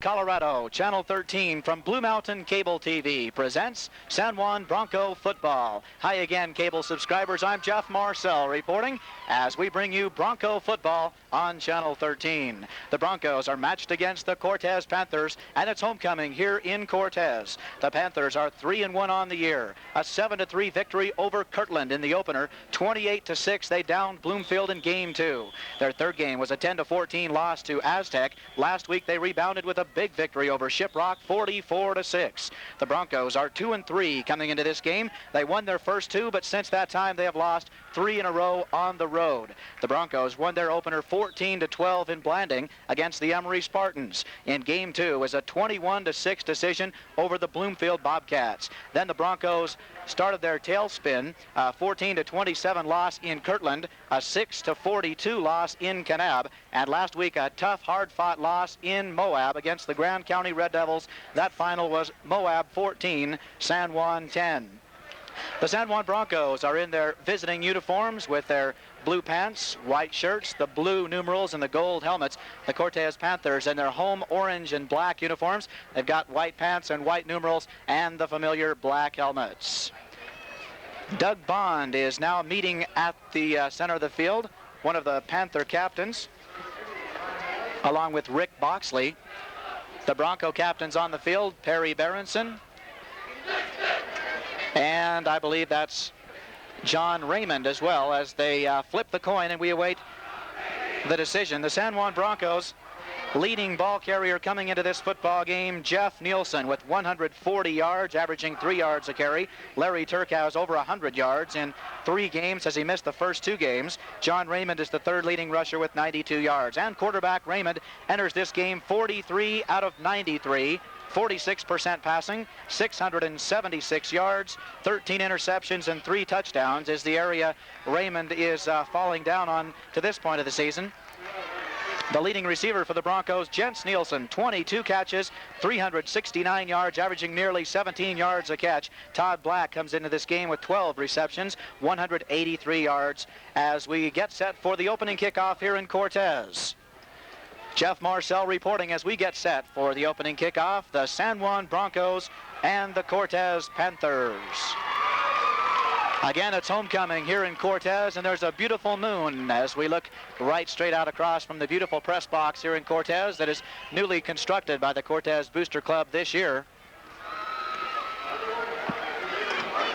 Colorado, Channel 13 from Blue Mountain Cable TV presents San Juan Bronco football. Hi again, cable subscribers. I'm Jeff Marcel reporting as we bring you Bronco football on Channel 13. The Broncos are matched against the Cortez Panthers, and it's homecoming here in Cortez. The Panthers are 3-1 on the year. A 7-3 victory over Kirtland in the opener. 28-6, they downed Bloomfield in Game 2. Their third game was a 10-14 loss to Aztec. Last week they rebounded with a big victory over Shiprock, 44-6. The Broncos are 2-3 coming into this game. They won their first two, but since that time they have lost 3 in a row on the road. The Broncos won their opener 14-12 in Blanding against the Emory Spartans. In Game 2 was a 21-6 decision over the Bloomfield Bobcats. Then the Broncos started their tailspin, a 14-27 loss in Kirtland, a 6-42 loss in Kanab, and last week a tough, hard-fought loss in Moab against the Grand County Red Devils. That final was Moab 14, San Juan 10. The San Juan Broncos are in their visiting uniforms with their blue pants, white shirts, the blue numerals, and the gold helmets. The Cortez Panthers in their home orange and black uniforms. They've got white pants and white numerals and the familiar black helmets. Doug Bond is now meeting at the center of the field, one of the Panther captains, along with Rick Boxley. The Bronco captains on the field, Perry Berenson, and I believe that's John Raymond as well, as they flip the coin and we await the decision. The San Juan Broncos leading ball carrier coming into this football game, Jeff Nielsen, with 140 yards, averaging 3 yards a carry. Larry Turk has over 100 yards in 3 games as he missed the first 2 games. John Raymond is the third leading rusher with 92 yards. And quarterback Raymond enters this game 43 out of 93. 46% passing, 676 yards, 13 interceptions, and 3 touchdowns is the area Raymond is falling down on to this point of the season. The leading receiver for the Broncos, Jens Nielsen, 22 catches, 369 yards, averaging nearly 17 yards a catch. Todd Black comes into this game with 12 receptions, 183 yards, as we get set for the opening kickoff here in Cortez. Jeff Marcel reporting as we get set for the opening kickoff, the San Juan Broncos and the Cortez Panthers. Again, it's homecoming here in Cortez, and there's a beautiful moon as we look right straight out across from the beautiful press box here in Cortez that is newly constructed by the Cortez Booster Club this year.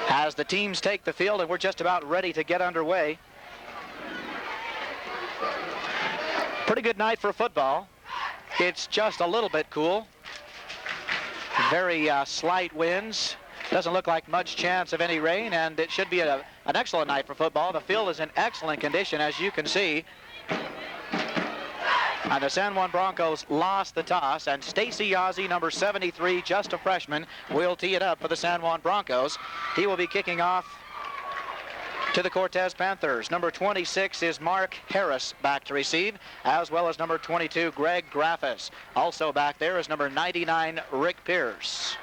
As the teams take the field, and we're just about ready to get underway. Pretty good night for football. It's just a little bit cool. Very slight winds. Doesn't look like much chance of any rain, and it should be an excellent night for football. The field is in excellent condition, as you can see. And the San Juan Broncos lost the toss, and Stacy Yazzie, number 73, just a freshman, will tee it up for the San Juan Broncos. He will be kicking off to the Cortez Panthers. Number 26 is Mark Harris back to receive, as well as number 22, Greg Graffis. Also back there is number 99, Rick Pierce.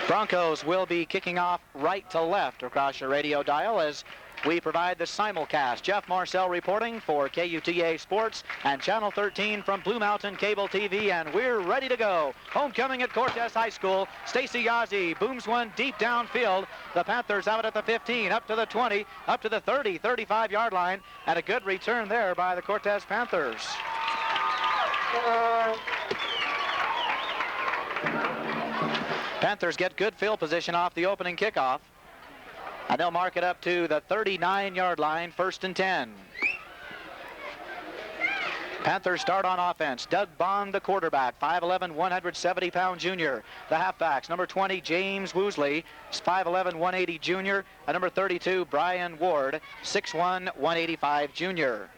Broncos will be kicking off right to left across your radio dial as we provide the simulcast. Jeff Marcel reporting for KUTA Sports and Channel 13 from Blue Mountain Cable TV, and we're ready to go. Homecoming at Cortez High School. Stacy Yazzie booms one deep downfield. The Panthers out at the 15, up to the 20, up to the 30, 35-yard line, and a good return there by the Cortez Panthers. Panthers get good field position off the opening kickoff. And they'll mark it up to the 39-yard line, 1st and 10. Panthers start on offense. Doug Bond, the quarterback, 5'11", 170-pound junior. The halfbacks, number 20, James Woosley, 5'11", 180 junior. And number 32, Brian Ward, 6'1", 185 junior.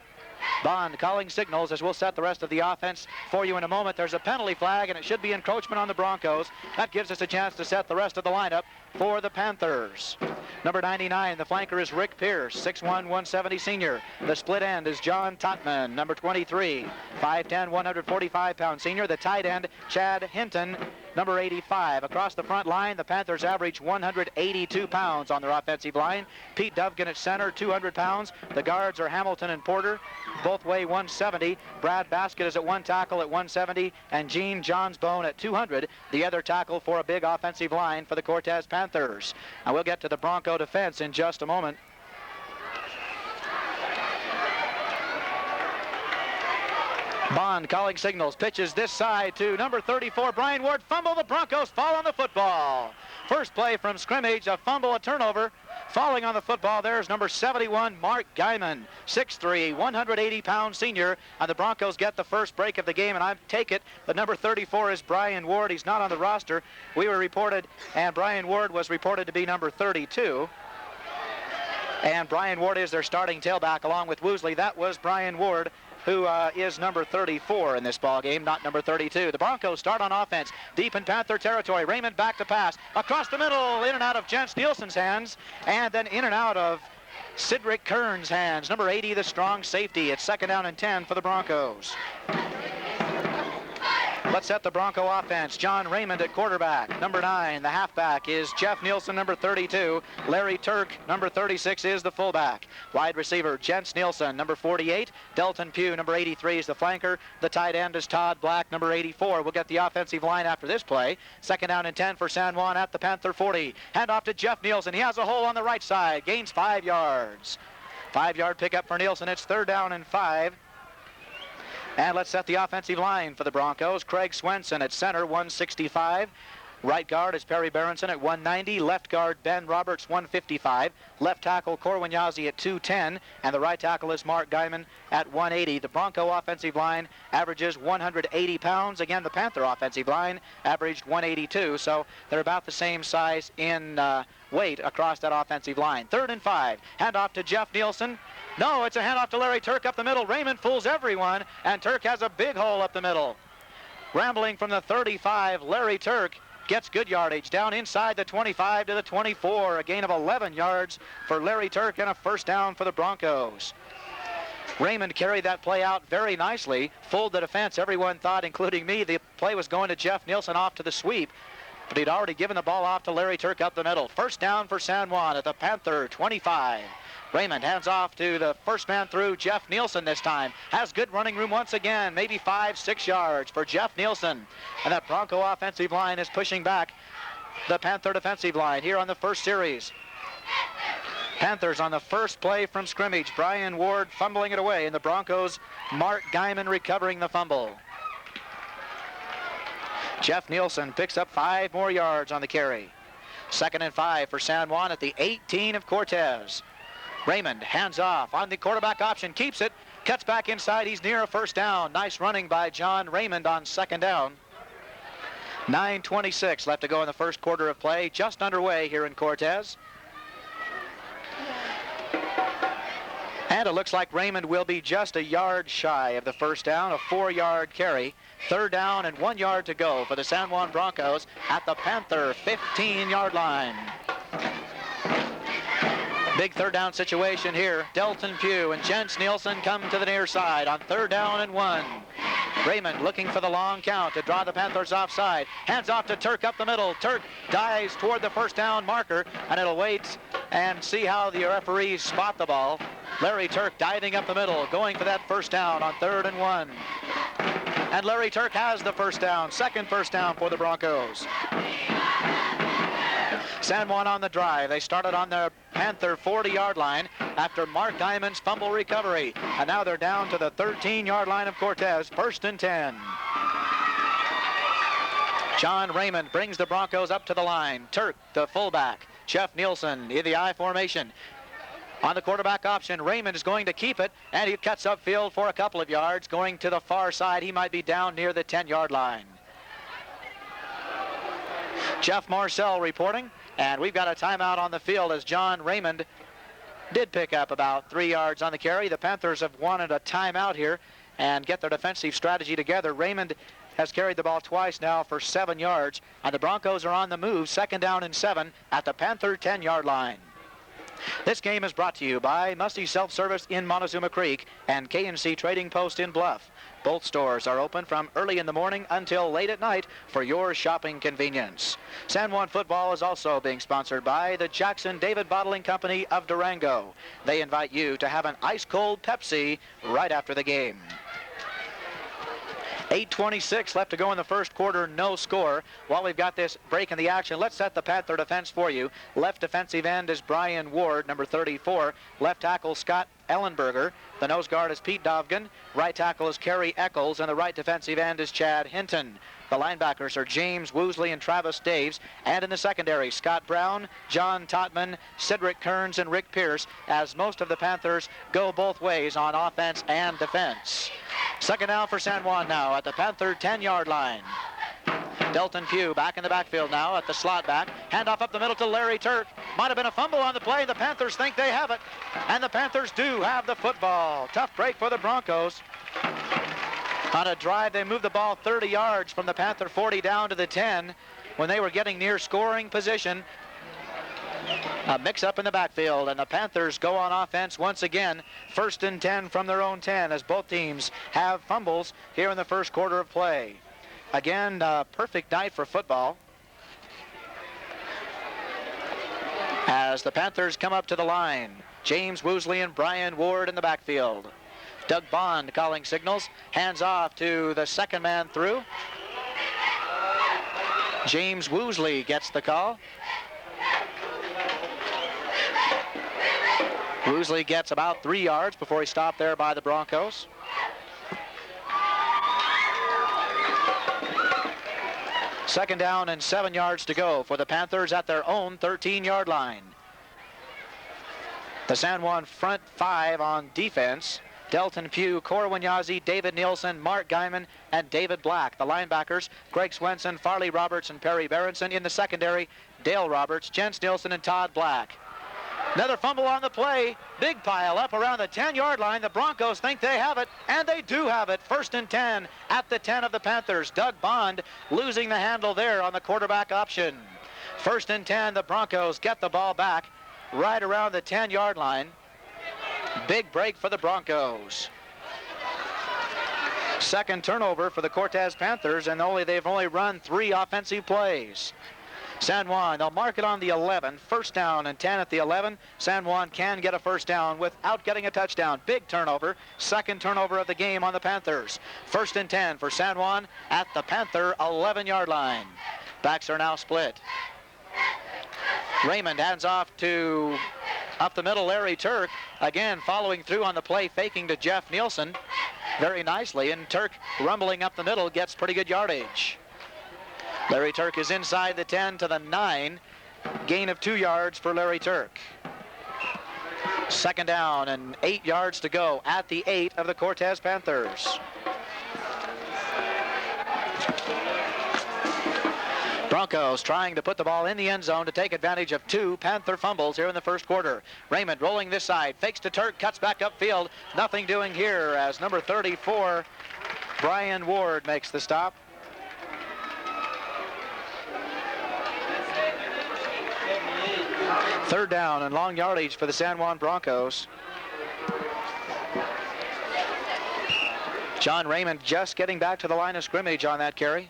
Bond calling signals as we'll set the rest of the offense for you in a moment. There's a penalty flag, and it should be encroachment on the Broncos. That gives us a chance to set the rest of the lineup for the Panthers. Number 99, the flanker is Rick Pierce, 6'1", 170 senior. The split end is John Totman, number 23, 5'10", 145-pound senior. The tight end, Chad Hinton, number 85. Across the front line, the Panthers average 182 pounds on their offensive line. Pete Dovgan at center, 200 pounds. The guards are Hamilton and Porter, both weigh 170. Brad Baskett is at one tackle at 170, and Gene Johnsbone at 200, the other tackle for a big offensive line for the Cortez Panthers. And we'll get to the Bronco defense in just a moment. Bond calling signals, pitches this side to number 34, Brian Ward. Fumble, the Broncos fall on the football. First play from scrimmage, a fumble, a turnover. Falling on the football, there's number 71, Mark Guyman, 6'3", 180-pound senior, and the Broncos get the first break of the game, and I take it that number 34 is Brian Ward. He's not on the roster. We were reported, and Brian Ward was reported to be number 32. And Brian Ward is their starting tailback along with Woosley. That was Brian Ward, who is number 34 in this ball game, not number 32. The Broncos start on offense, deep in Panther territory. Raymond back to pass, across the middle, in and out of Jens Nielsen's hands, and then in and out of Cedric Kern's hands. Number 80, the strong safety. It's 2nd down and 10 for the Broncos. Let's set the Bronco offense. John Raymond at quarterback. Number 9, the halfback, is Jeff Nielsen, number 32. Larry Turk, number 36, is the fullback. Wide receiver, Jens Nielsen, number 48. Delton Pugh, number 83, is the flanker. The tight end is Todd Black, number 84. We'll get the offensive line after this play. 2nd down and 10 for San Juan at the Panther 40. Hand off to Jeff Nielsen. He has a hole on the right side. Gains 5 yards. 5-yard pickup for Nielsen. It's 3rd down and 5. And let's set the offensive line for the Broncos. Craig Swenson at center, 165. Right guard is Perry Berenson at 190. Left guard, Ben Roberts, 155. Left tackle, Corwin Yazzie at 210. And the right tackle is Mark Guyman at 180. The Bronco offensive line averages 180 pounds. Again, the Panther offensive line averaged 182. So they're about the same size in weight across that offensive line. 3rd and 5. Handoff to Jeff Nielsen. No, it's a handoff to Larry Turk up the middle. Raymond fools everyone, and Turk has a big hole up the middle. Rambling from the 35, Larry Turk gets good yardage down inside the 25 to the 24. A gain of 11 yards for Larry Turk and a 1st down for the Broncos. Raymond carried that play out very nicely, fooled the defense. Everyone thought, including me, the play was going to Jeff Nielsen off to the sweep, but he'd already given the ball off to Larry Turk up the middle. 1st down for San Juan at the Panther 25. Raymond hands off to the first man through, Jeff Nielsen this time. Has good running room once again, maybe 5-6 yards for Jeff Nielsen. And that Bronco offensive line is pushing back the Panther defensive line here on the first series. Panthers on the first play from scrimmage. Brian Ward fumbling it away, and the Broncos, Mark Guyman recovering the fumble. Jeff Nielsen picks up 5 more yards on the carry. 2nd and 5 for San Juan at the 18 of Cortez. Raymond hands off on the quarterback option, keeps it, cuts back inside. He's near a 1st down. Nice running by John Raymond on 2nd down. 9:26 left to go in the first quarter of play, just underway here in Cortez. And it looks like Raymond will be just a yard shy of the 1st down, a 4-yard carry. 3rd down and 1 yard to go for the San Juan Broncos at the Panther 15-yard line. Big 3rd down situation here. Delton Pugh and Jens Nielsen come to the near side on 3rd down and 1. Raymond looking for the long count to draw the Panthers offside. Hands off to Turk up the middle. Turk dives toward the 1st down marker, and it'll wait and see how the referees spot the ball. Larry Turk diving up the middle, going for that 1st down on 3rd and 1. And Larry Turk has the 1st down, 2nd 1st down for the Broncos. San Juan on the drive. They started on their Panther 40-yard line after Mark Guyman's fumble recovery. And now they're down to the 13-yard line of Cortez, 1st and 10. John Raymond brings the Broncos up to the line. Turk, the fullback. Jeff Nielsen in the I formation. On the quarterback option, Raymond is going to keep it, and he cuts upfield for a couple of yards. Going to the far side, he might be down near the 10-yard line. Jeff Marcel reporting, and we've got a timeout on the field as John Raymond did pick up about 3 yards on the carry. The Panthers have wanted a timeout here and get their defensive strategy together. Raymond has carried the ball twice now for 7 yards, and the Broncos are on the move, 2nd down and 7 at the Panther 10-yard line. This game is brought to you by Musty Self-Service in Montezuma Creek and K&C Trading Post in Bluff. Both stores are open from early in the morning until late at night for your shopping convenience. San Juan football is also being sponsored by the Jackson David Bottling Company of Durango. They invite you to have an ice-cold Pepsi right after the game. 8:26 left to go in the first quarter, no score. While we've got this break in the action, let's set the Panther defense for you. Left defensive end is Brian Ward, number 34. Left tackle Scott Ellenberger. The nose guard is Pete Dovgan. Right tackle is Kerry Eccles, and the right defensive end is Chad Hinton. The linebackers are James Woosley and Travis Daves. And in the secondary, Scott Brown, John Totman, Cedric Kearns, and Rick Pierce, as most of the Panthers go both ways on offense and defense. Second down for San Juan now at the Panther 10-yard line. Delton Pugh back in the backfield now at the slot back. Handoff up the middle to Larry Turk. Might have been a fumble on the play. The Panthers think they have it. And the Panthers do have the football. Tough break for the Broncos. On a drive, they moved the ball 30 yards from the Panther 40 down to the 10 when they were getting near scoring position. A mix-up in the backfield, and the Panthers go on offense once again. 1st and 10 from their own 10 as both teams have fumbles here in the first quarter of play. Again, a perfect night for football as the Panthers come up to the line. James Woosley and Brian Ward in the backfield. Doug Bond calling signals. Hands off to the second man through. James Woosley gets the call. Woosley gets about 3 yards before he stopped there by the Broncos. Second down and 7 yards to go for the Panthers at their own 13-yard line. The San Juan front 5 on defense. Delton Pugh, Corwin Yazzie, David Nielsen, Mark Guyman, and David Black. The linebackers, Greg Swenson, Farley Roberts, and Perry Berenson. In the secondary, Dale Roberts, Jens Nielsen, and Todd Black. Another fumble on the play. Big pile up around the 10-yard line. The Broncos think they have it, and they do have it. 1st and 10 at the 10 of the Panthers. Doug Bond losing the handle there on the quarterback option. 1st and 10, the Broncos get the ball back right around the 10-yard line. Big break for the Broncos. Second turnover for the Cortez Panthers, and they've only run 3 offensive plays. San Juan, they'll mark it on the 11. 1st down and 10 at the 11. San Juan can get a first down without getting a touchdown. Big turnover. Second turnover of the game on the Panthers. 1st and 10 for San Juan at the Panther 11-yard line. Backs are now split. Raymond hands off to up the middle Larry Turk. Again following through on the play, faking to Jeff Nielsen very nicely. And Turk rumbling up the middle gets pretty good yardage. Larry Turk is inside the 10 to the 9. Gain of 2 yards for Larry Turk. Second down and 8 yards to go at the 8 of the Cortez Panthers. Broncos trying to put the ball in the end zone to take advantage of 2 Panther fumbles here in the first quarter. Raymond rolling this side, fakes to Turk, cuts back upfield. Nothing doing here as number 34, Brian Ward, makes the stop. Third down and long yardage for the San Juan Broncos. John Raymond just getting back to the line of scrimmage on that carry.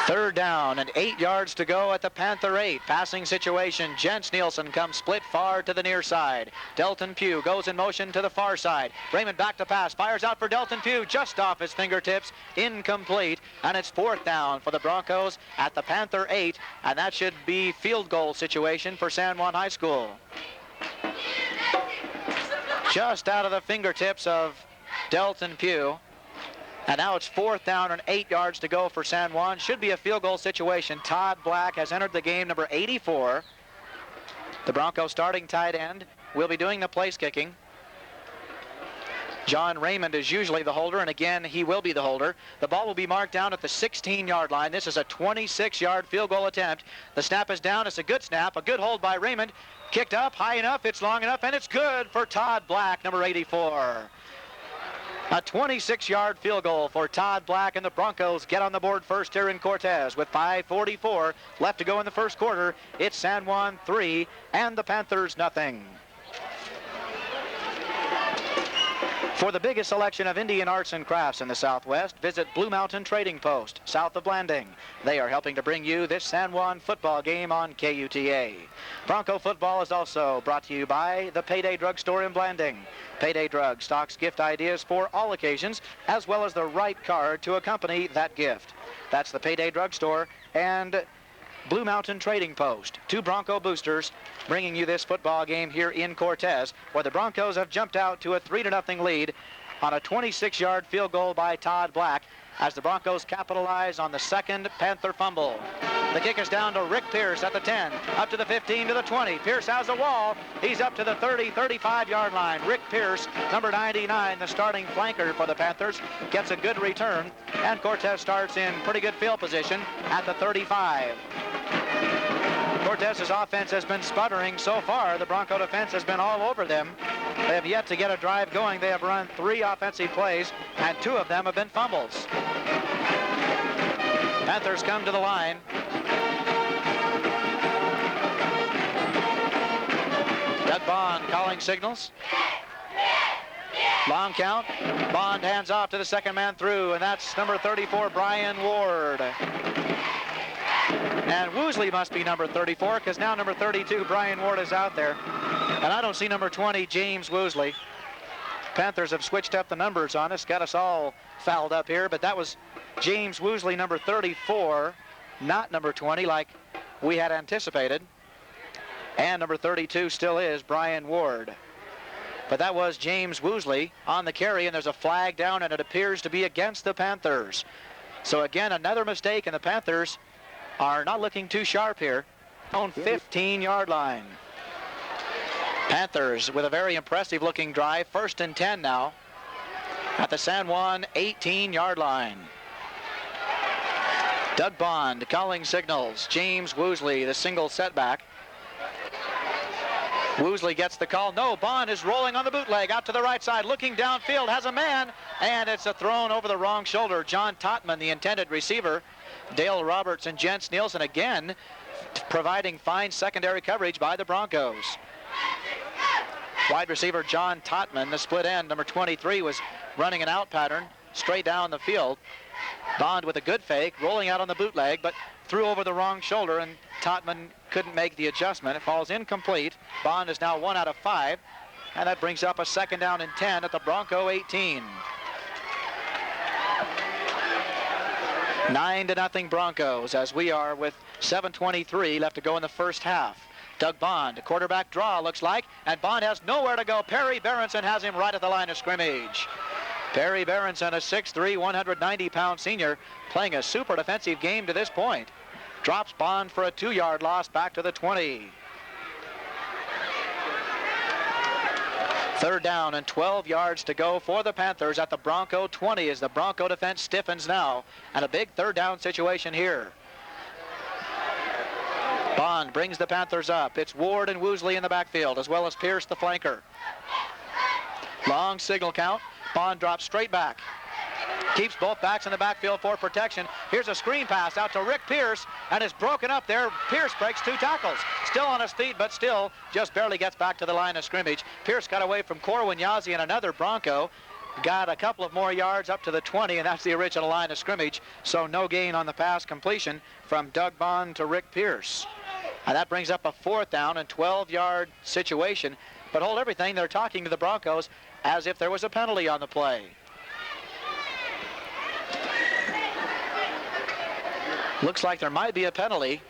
Third down and 8 yards to go at the Panther 8. Passing situation. Jens Nielsen comes split far to the near side. Delton Pugh goes in motion to the far side. Raymond back to pass. Fires out for Delton Pugh just off his fingertips. Incomplete. And it's 4th down for the Broncos at the Panther 8. And that should be field goal situation for San Juan High School. Just out of the fingertips of Delton Pugh. And now it's 4th down and 8 yards to go for San Juan. Should be a field goal situation. Todd Black has entered the game, number 84. The Broncos starting tight end will be doing the place kicking. John Raymond is usually the holder, and again, he will be the holder. The ball will be marked down at the 16-yard line. This is a 26-yard field goal attempt. The snap is down. It's a good snap, a good hold by Raymond. Kicked up, high enough, it's long enough, and it's good for Todd Black, number 84. A 26-yard field goal for Todd Black, and the Broncos get on the board first here in Cortez with 5:44 left to go in the first quarter. It's San Juan 3 and the Panthers nothing. For the biggest selection of Indian arts and crafts in the Southwest, visit Blue Mountain Trading Post, south of Blanding. They are helping to bring you this San Juan football game on KUTA. Bronco football is also brought to you by the Payday Drug Store in Blanding. Payday Drug stocks gift ideas for all occasions, as well as the right card to accompany that gift. That's the Payday Drug Store and Blue Mountain Trading Post, two Bronco boosters bringing you this football game here in Cortez, where the Broncos have jumped out to a 3-0 lead on a 26-yard field goal by Todd Black as the Broncos capitalize on the second Panther fumble. The kick is down to Rick Pierce at the 10, up to the 15, to the 20. Pierce has a wall. He's up to the 30, 35-yard line. Rick Pierce, number 99, the starting flanker for the Panthers, gets a good return, and Cortez starts in pretty good field position at the 35. Cortez's offense has been sputtering so far. The Bronco defense has been all over them. They have yet to get a drive going. They have run 3 offensive plays, and 2 of them have been fumbles. Panthers come to the line. Doug Bond calling signals. Long count. Bond hands off to the second man through, and that's number 34, Brian Ward. And Woosley must be number 34, because now number 32, Brian Ward, is out there. And I don't see number 20, James Woosley. Panthers have switched up the numbers on us, got us all fouled up here, but that was James Woosley, number 34, not number 20 like we had anticipated. And number 32 still is Brian Ward. But that was James Woosley on the carry, and there's a flag down, and it appears to be against the Panthers. So again, another mistake, and the Panthers are not looking too sharp here. On 15-yard line. Panthers with a very impressive looking drive. 1st and 10 now at the San Juan 18-yard line. Doug Bond calling signals. James Woosley, the single setback. Woosley gets the call. No, Bond is rolling on the bootleg out to the right side, looking downfield, has a man, and it's a thrown over the wrong shoulder. John Totman, the intended receiver. Dale Roberts and Jens Nielsen again providing fine secondary coverage by the Broncos. Wide receiver John Totman, the split end, number 23, was running an out pattern straight down the field. Bond with a good fake, rolling out on the bootleg, but threw over the wrong shoulder, and Totman couldn't make the adjustment. It falls incomplete. Bond is now 1 out of 5, and that brings up a 2nd down and 10 at the Bronco 18. 9-0 Broncos, as we are with 7:23 left to go in the first half. Doug Bond, quarterback draw looks like, and Bond has nowhere to go. Perry Berenson has him right at the line of scrimmage. Perry Berenson, a 6'3", 190-pound senior, playing a super defensive game to this point. Drops Bond for a 2-yard loss back to the 20. 3rd down and 12 yards to go for the Panthers at the Bronco 20 as the Bronco defense stiffens now. And a big 3rd down situation here. Bond brings the Panthers up. It's Ward and Woosley in the backfield, as well as Pierce, the flanker. Long signal count. Bond drops straight back. Keeps both backs in the backfield for protection. Here's a screen pass out to Rick Pierce, and it's broken up there. Pierce breaks 2 tackles. Still on his feet, but still just barely gets back to the line of scrimmage. Pierce got away from Corwin Yazzie and another Bronco. Got a couple of more yards up to the 20, and that's the original line of scrimmage. So no gain on the pass completion from Doug Bond to Rick Pierce. And that brings up a 4th down and 12-yard situation. But hold everything, they're talking to the Broncos as if there was a penalty on the play. Looks like there might be a penalty,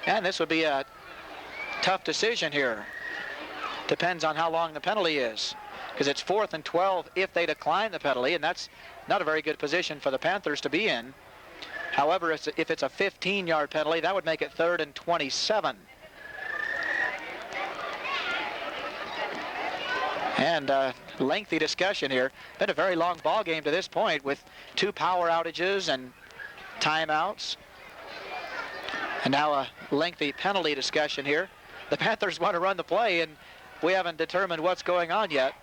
and this would be a tough decision here. Depends on how long the penalty is, because it's 4th and 12 if they decline the penalty, and that's not a very good position for the Panthers to be in. However, if it's a 15-yard penalty, that would make it 3rd and 27. And lengthy discussion here. Been a very long ball game to this point with 2 power outages and timeouts. And now a lengthy penalty discussion here. The Panthers want to run the play, and we haven't determined what's going on yet.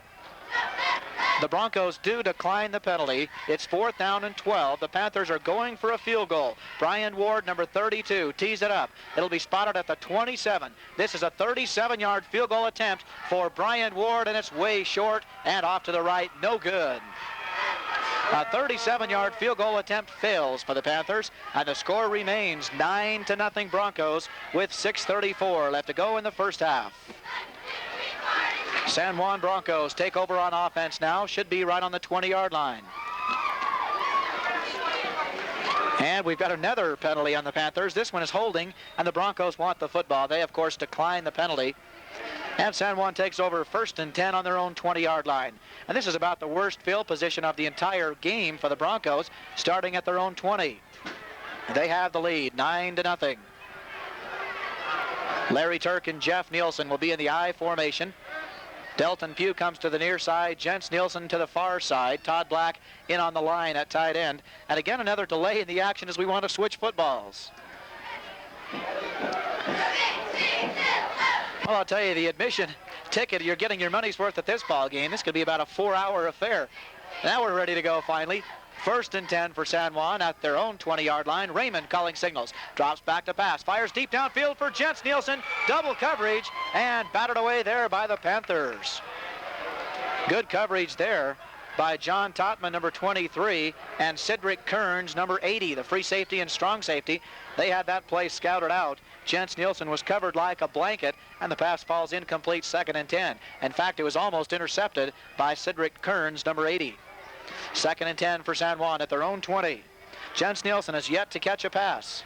The Broncos do decline the penalty. It's 4th down and 12. The Panthers are going for a field goal. Brian Ward, number 32, tees it up. It'll be spotted at the 27. This is a 37-yard field goal attempt for Brian Ward, and it's way short and off to the right. No good. A 37-yard field goal attempt fails for the Panthers, and the score remains 9-0 Broncos with 6:34 left to go in the first half. San Juan Broncos take over on offense now. Should be right on the 20-yard line. And we've got another penalty on the Panthers. This one is holding, and the Broncos want the football. They, of course, decline the penalty. And San Juan takes over 1st and 10 on their own 20-yard line. And this is about the worst field position of the entire game for the Broncos, starting at their own 20. They have the lead, 9-0. Larry Turk and Jeff Nielsen will be in the I formation. Delton Pugh comes to the near side. Jens Nielsen to the far side. Todd Black in on the line at tight end. And again, another delay in the action as we want to switch footballs. Well, I'll tell you, the admission ticket, you're getting your money's worth at this ball game. This could be about a 4-hour affair. Now we're ready to go finally. 1st and 10 for San Juan at their own 20-yard line. Raymond calling signals. Drops back to pass. Fires deep downfield for Jens Nielsen. Double coverage and batted away there by the Panthers. Good coverage there by John Totman, number 23, and Cedric Kearns, number 80, the free safety and strong safety. They had that play scouted out. Jens Nielsen was covered like a blanket, and the pass falls incomplete, 2nd and 10. In fact, it was almost intercepted by Cedric Kearns, number 80. 2nd and 10 for San Juan at their own 20. Jens Nielsen has yet to catch a pass.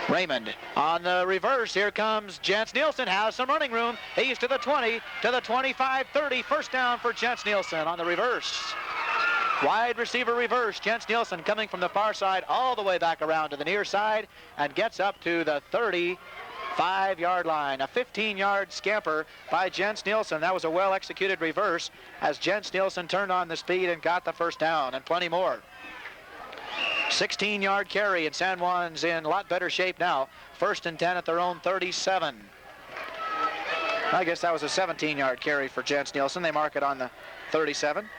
Raymond on the reverse. Here comes Jens Nielsen. Has some running room. He's to the 20, to the 25, 30. First down for Jens Nielsen on the reverse. Wide receiver reverse. Jens Nielsen coming from the far side all the way back around to the near side and gets up to the 35-yard line. A 15-yard scamper by Jens Nielsen. That was a well-executed reverse as Jens Nielsen turned on the speed and got the first down, and plenty more. 16-yard carry, and San Juan's in a lot better shape now. 1st and 10 at their own 37. I guess that was a 17-yard carry for Jens Nielsen. They mark it on the 37.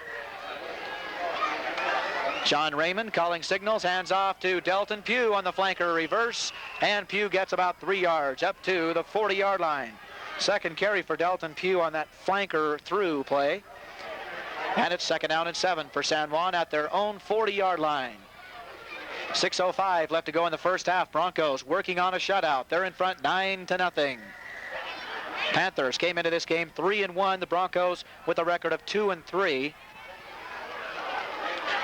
John Raymond calling signals, hands off to Delton Pugh on the flanker reverse, and Pugh gets about 3 yards up to the 40-yard line. 2nd carry for Delton Pugh on that flanker through play. And it's 2nd down and 7 for San Juan at their own 40-yard line. 6:05 left to go in the first half. Broncos working on a shutout. They're in front 9-0. Panthers came into this game 3-1. The Broncos with a record of 2-3.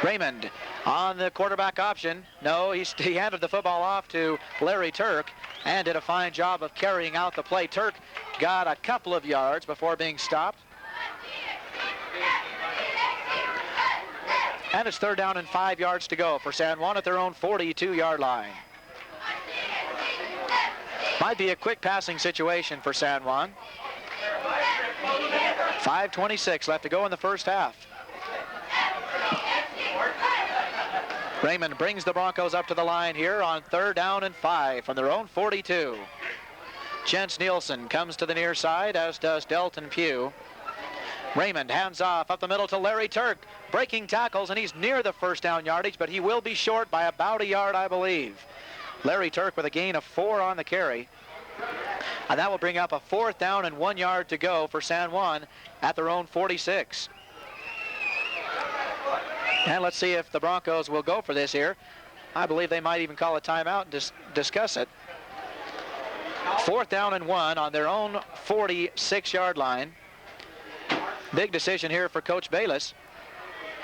Raymond on the quarterback option. No, he handed the football off to Larry Turk and did a fine job of carrying out the play. Turk got a couple of yards before being stopped. And it's 3rd down and 5 yards to go for San Juan at their own 42-yard line. Might be a quick passing situation for San Juan. 5:26 left to go in the first half. Raymond brings the Broncos up to the line here on 3rd down and 5 from their own 42. Jens Nielsen comes to the near side, as does Delton Pugh. Raymond hands off up the middle to Larry Turk, breaking tackles, and he's near the first down yardage, but he will be short by about a yard, I believe. Larry Turk with a gain of 4 on the carry. And that will bring up a 4th down and 1 yard to go for San Juan at their own 46. And let's see if the Broncos will go for this here. I believe they might even call a timeout and discuss it. 4th down and 1 on their own 46-yard line. Big decision here for Coach Bayless.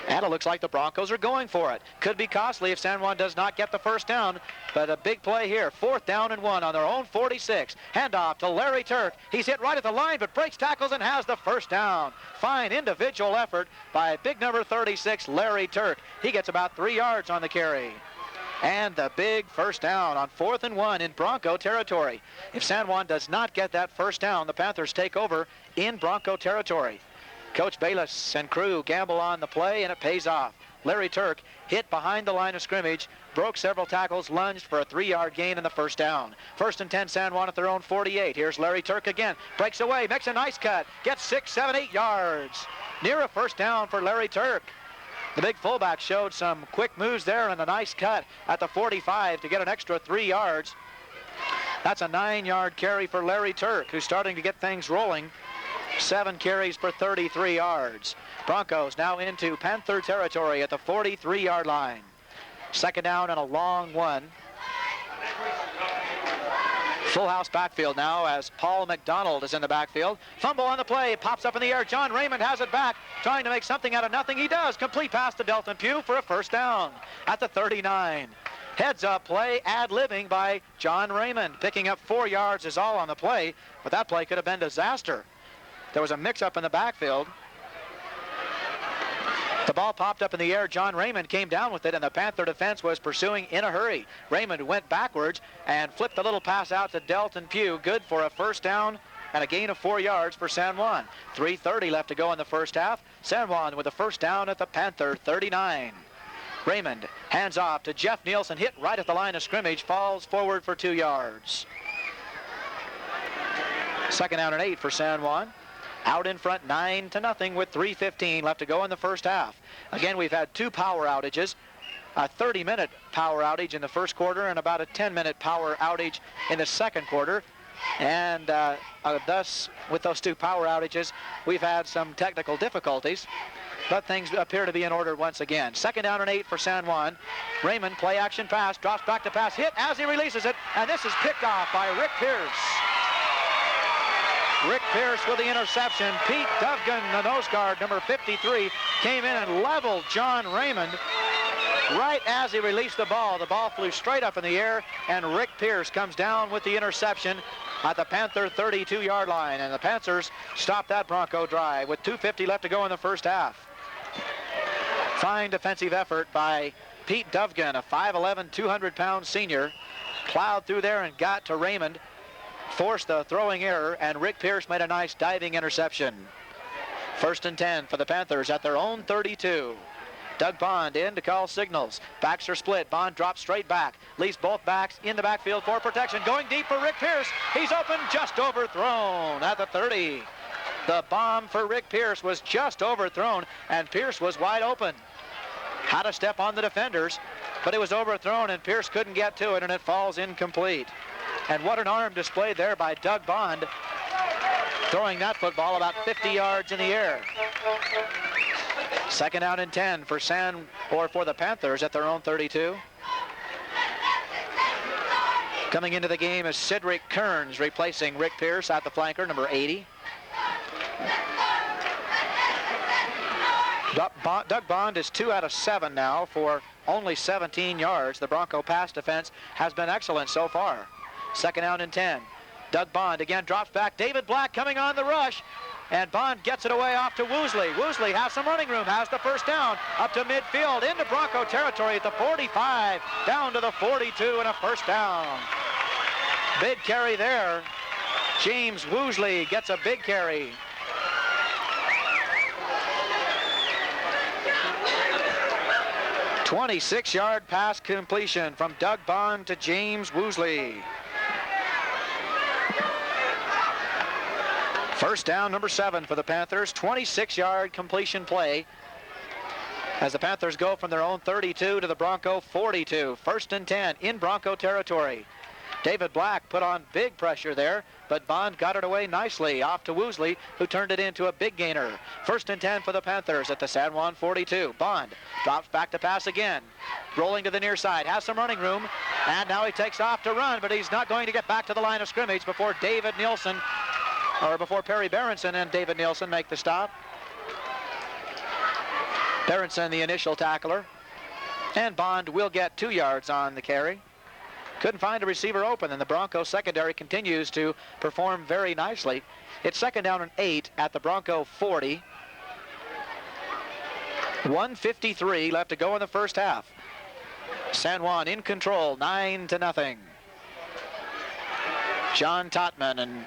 And it looks like the Broncos are going for it. Could be costly if San Juan does not get the first down, but a big play here. 4th down and 1 on their own 46. Handoff to Larry Turk. He's hit right at the line, but breaks tackles and has the first down. Fine individual effort by big number 36, Larry Turk. He gets about 3 yards on the carry. And the big first down on 4th and 1 in Bronco territory. If San Juan does not get that first down, the Panthers take over in Bronco territory. Coach Bayless and crew gamble on the play, and it pays off. Larry Turk hit behind the line of scrimmage, broke several tackles, lunged for a 3-yard gain in the first down. 1st and 10, San Juan at their own 48. Here's Larry Turk again. Breaks away, makes a nice cut, gets 6, 7, 8 yards. Near a first down for Larry Turk. The big fullback showed some quick moves there and a nice cut at the 45 to get an extra 3 yards. That's a 9-yard carry for Larry Turk, who's starting to get things rolling. 7 carries for 33 yards. Broncos now into Panther territory at the 43-yard line. 2nd down and a long one. Full house backfield now as Paul McDonald is in the backfield. Fumble on the play, pops up in the air. John Raymond has it back, trying to make something out of nothing. He does. Complete pass to Delton Pugh for a first down at the 39. Heads up play, ad-libbing by John Raymond. Picking up 4 yards is all on the play, but that play could have been disaster. There was a mix-up in the backfield. The ball popped up in the air. John Raymond came down with it, and the Panther defense was pursuing in a hurry. Raymond went backwards and flipped a little pass out to Delton Pugh. Good for a first down and a gain of 4 yards for San Juan. 3:30 left to go in the first half. San Juan with a first down at the Panther 39. Raymond hands off to Jeff Nielsen, hit right at the line of scrimmage, falls forward for 2 yards. 2nd down and 8 for San Juan. Out in front 9-0 with 3:15 left to go in the first half. Again, we've had 2 power outages, a 30-minute power outage in the first quarter and about a 10-minute power outage in the second quarter. And thus, with those 2 power outages, we've had some technical difficulties, but things appear to be in order once again. 2nd down and 8 for San Juan. Raymond, play action pass, drops back to pass, hit as he releases it, and this is picked off by Rick Pierce. Rick Pierce with the interception. Pete Dovgan, the nose guard, number 53, came in and leveled John Raymond right as he released the ball. The ball flew straight up in the air, and Rick Pierce comes down with the interception at the Panther 32-yard line. And the Panthers stop that Bronco drive with 2:50 left to go in the first half. Fine defensive effort by Pete Dovgan, a 5'11", 200-pound senior. Plowed through there and got to Raymond. Forced the throwing error, and Rick Pierce made a nice diving interception. 1st and 10 for the Panthers at their own 32. Doug Bond in to call signals. Backs are split. Bond drops straight back. Leaves both backs in the backfield for protection. Going deep for Rick Pierce. He's open, just overthrown at the 30. The bomb for Rick Pierce was just overthrown, and Pierce was wide open. Had a step on the defenders, but it was overthrown, and Pierce couldn't get to it, and it falls incomplete. And what an arm displayed there by Doug Bond, throwing that football about 50 yards in the air. 2nd down and 10 for the Panthers at their own 32. Coming into the game is Cedric Kearns, replacing Rick Pierce at the flanker, number 80. Doug Bond is 2 out of 7 now for only 17 yards. The Bronco pass defense has been excellent so far. 2nd down and 10. Doug Bond again drops back. David Black coming on the rush. And Bond gets it away off to Woosley. Woosley has some running room, has the first down. Up to midfield, into Bronco territory at the 45. Down to the 42 and a first down. Big carry there. James Woosley gets a big carry. "26-yard pass completion from Doug Bond to James Woosley. First down, number 7 for the Panthers. 26-yard completion play as the Panthers go from their own 32 to the Bronco 42. 1st and 10 in Bronco territory. David Black put on big pressure there, but Bond got it away nicely off to Woosley, who turned it into a big gainer. 1st and 10 for the Panthers at the San Juan 42. Bond drops back to pass again. Rolling to the near side, has some running room, and now he takes off to run, but he's not going to get back to the line of scrimmage before Perry Berenson and David Nielsen make the stop. Berenson, the initial tackler, and Bond will get 2 yards on the carry. Couldn't find a receiver open, and the Broncos secondary continues to perform very nicely. It's 2nd down and 8 at the Bronco 40. 1:53 left to go in the first half. San Juan in control, 9-0. John Totman and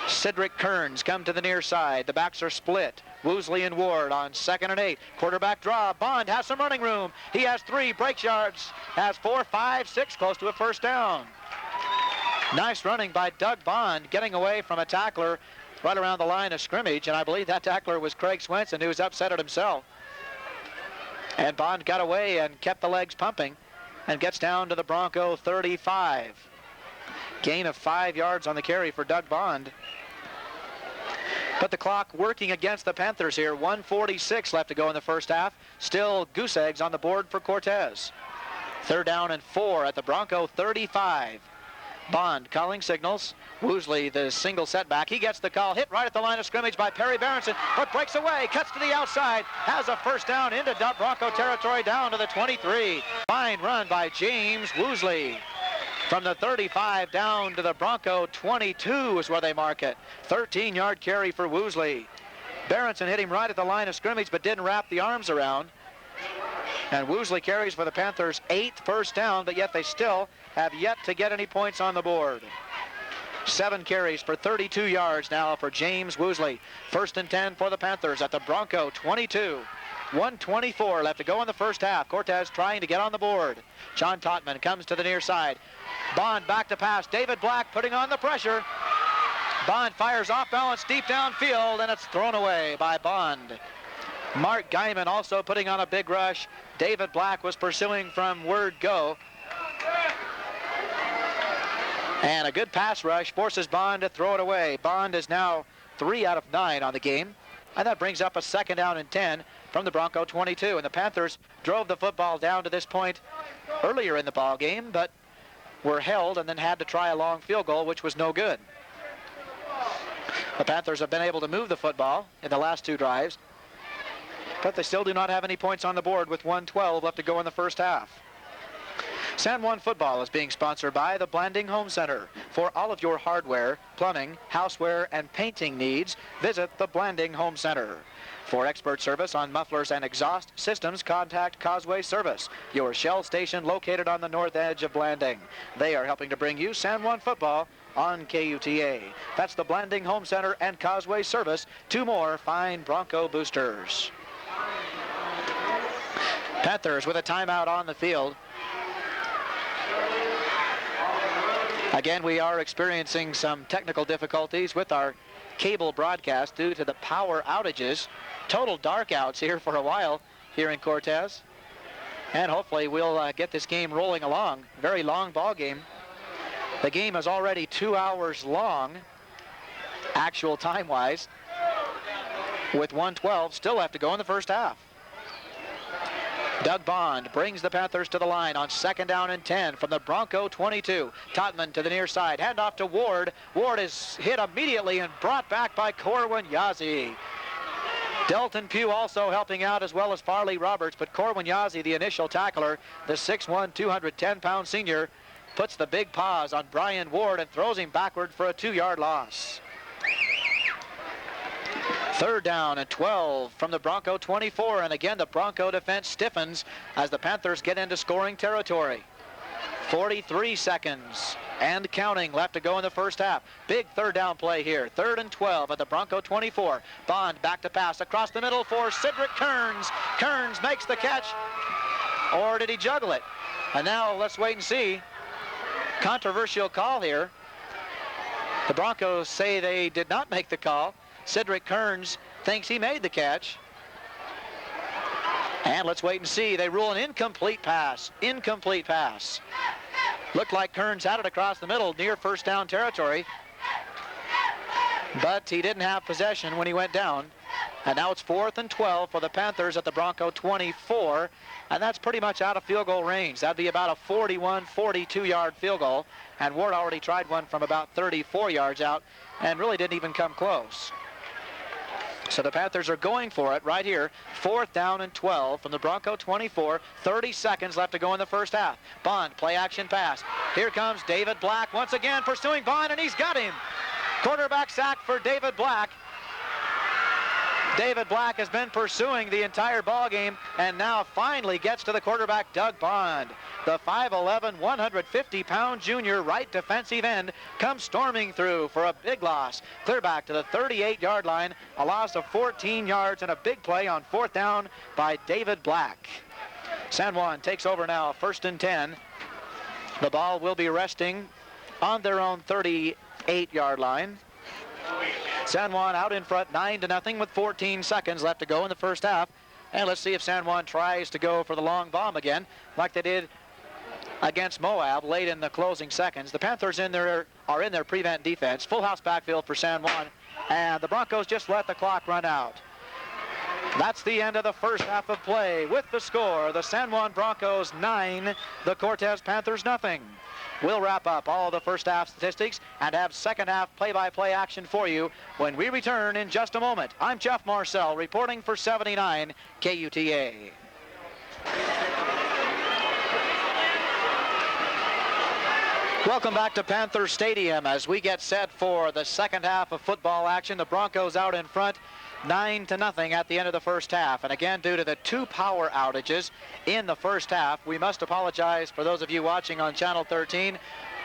Cedric Kearns come to the near side. The backs are split. Woosley and Ward on 2nd and 8. Quarterback draw. Bond has some running room. He has 3 break yards. Has 4, 5, 6, close to a first down. Nice running by Doug Bond, getting away from a tackler right around the line of scrimmage, and I believe that tackler was Craig Swenson, who was upset at himself. And Bond got away and kept the legs pumping and gets down to the Bronco 35. Gain of 5 yards on the carry for Doug Bond. But the clock working against the Panthers here. 1:46 left to go in the first half. Still goose eggs on the board for Cortez. 3rd down and 4 at the Bronco 35. Bond calling signals. Woosley, the single setback. He gets the call. Hit right at the line of scrimmage by Perry Berenson, but breaks away. Cuts to the outside. Has a first down into Bronco territory down to the 23. Fine run by James Woosley. From the 35 down to the Bronco 22 is where they mark it. 13-yard carry for Woosley. Berenson hit him right at the line of scrimmage, but didn't wrap the arms around. And Woosley carries for the Panthers' 8th first down, but yet they still have yet to get any points on the board. 7 carries for 32 yards now for James Woosley. 1st and 10 for the Panthers at the Bronco 22. 1:24 left to go in the first half. Cortez trying to get on the board. John Totman comes to the near side. Bond back to pass. David Black putting on the pressure. Bond fires off balance deep downfield, and it's thrown away by Bond. Mark Guyman also putting on a big rush. David Black was pursuing from word go. And a good pass rush forces Bond to throw it away. Bond is now 3 out of 9 on the game. And that brings up a 2nd down and 10 from the Bronco 22. And the Panthers drove the football down to this point earlier in the ball game, but were held and then had to try a long field goal, which was no good. The Panthers have been able to move the football in the last 2 drives, but they still do not have any points on the board with 1:12 left to go in the first half. San Juan football is being sponsored by the Blanding Home Center. For all of your hardware, plumbing, houseware, and painting needs, visit the Blanding Home Center. For expert service on mufflers and exhaust systems, contact Causeway Service, your Shell station located on the north edge of Blanding. They are helping to bring you San Juan football on KUTA. That's the Blanding Home Center and Causeway Service. 2 more fine Bronco boosters. Panthers with a timeout on the field. Again, we are experiencing some technical difficulties with our cable broadcast due to the power outages. Total darkouts here for a while here in Cortez. And hopefully we'll get this game rolling along. Very long ball game. The game is already 2 hours long, actual time-wise, with 1:12 still left to go in the first half. Doug Bond brings the Panthers to the line on 2nd down and 10 from the Bronco 22. Totman to the near side. Handoff to Ward. Ward is hit immediately and brought back by Corwin Yazzie. Delton Pugh also helping out, as well as Farley Roberts, but Corwin Yazzie, the initial tackler, the 6'1", 210-pound senior, puts the big paws on Brian Ward and throws him backward for a 2-yard loss. 3rd down and 12 from the Bronco 24, and again the Bronco defense stiffens as the Panthers get into scoring territory. 43 seconds and counting left to go in the first half. Big 3rd down play here. 3rd and 12 at the Bronco 24. Bond back to pass across the middle for Cedric Kearns. Kearns makes the catch, or did he juggle it? And now let's wait and see. Controversial call here. The Broncos say they did not make the call. Cedric Kearns thinks he made the catch. And let's wait and see. They rule an incomplete pass. Incomplete pass. Looked like Kearns had it across the middle near first down territory. But he didn't have possession when he went down. And now it's 4th and 12 for the Panthers at the Bronco 24. And that's pretty much out of field goal range. That'd be about a 41, 42-yard field goal. And Ward already tried one from about 34 yards out and really didn't even come close. So the Panthers are going for it right here. 4th down and 12 from the Bronco 24. 30 seconds left to go in the first half. Bond, play action pass. Here comes David Black once again pursuing Bond, and he's got him. Quarterback sack for David Black. David Black has been pursuing the entire ball game and now finally gets to the quarterback, Doug Bond. The 5'11", 150-pound junior right defensive end comes storming through for a big loss. Clear back to the 38-yard line, a loss of 14 yards and a big play on 4th down by David Black. San Juan takes over now, 1st and 10. The ball will be resting on their own 38-yard line. San Juan out in front 9-0 with 14 seconds left to go in the first half. And let's see if San Juan tries to go for the long bomb again like they did against Moab late in the closing seconds. The Panthers are in their prevent defense. Full house backfield for San Juan. And the Broncos just let the clock run out. That's the end of the first half of play with the score. The San Juan Broncos 9, the Cortez Panthers nothing. We'll wrap up all the first half statistics and have second half play-by-play action for you when we return in just a moment. I'm Jeff Marcel reporting for 79 KUTA. Welcome back to Panther Stadium as we get set for the second half of football action. The Broncos out in front 9-0 at the end of the first half. And again, due to the 2 power outages in the first half, we must apologize for those of you watching on Channel 13.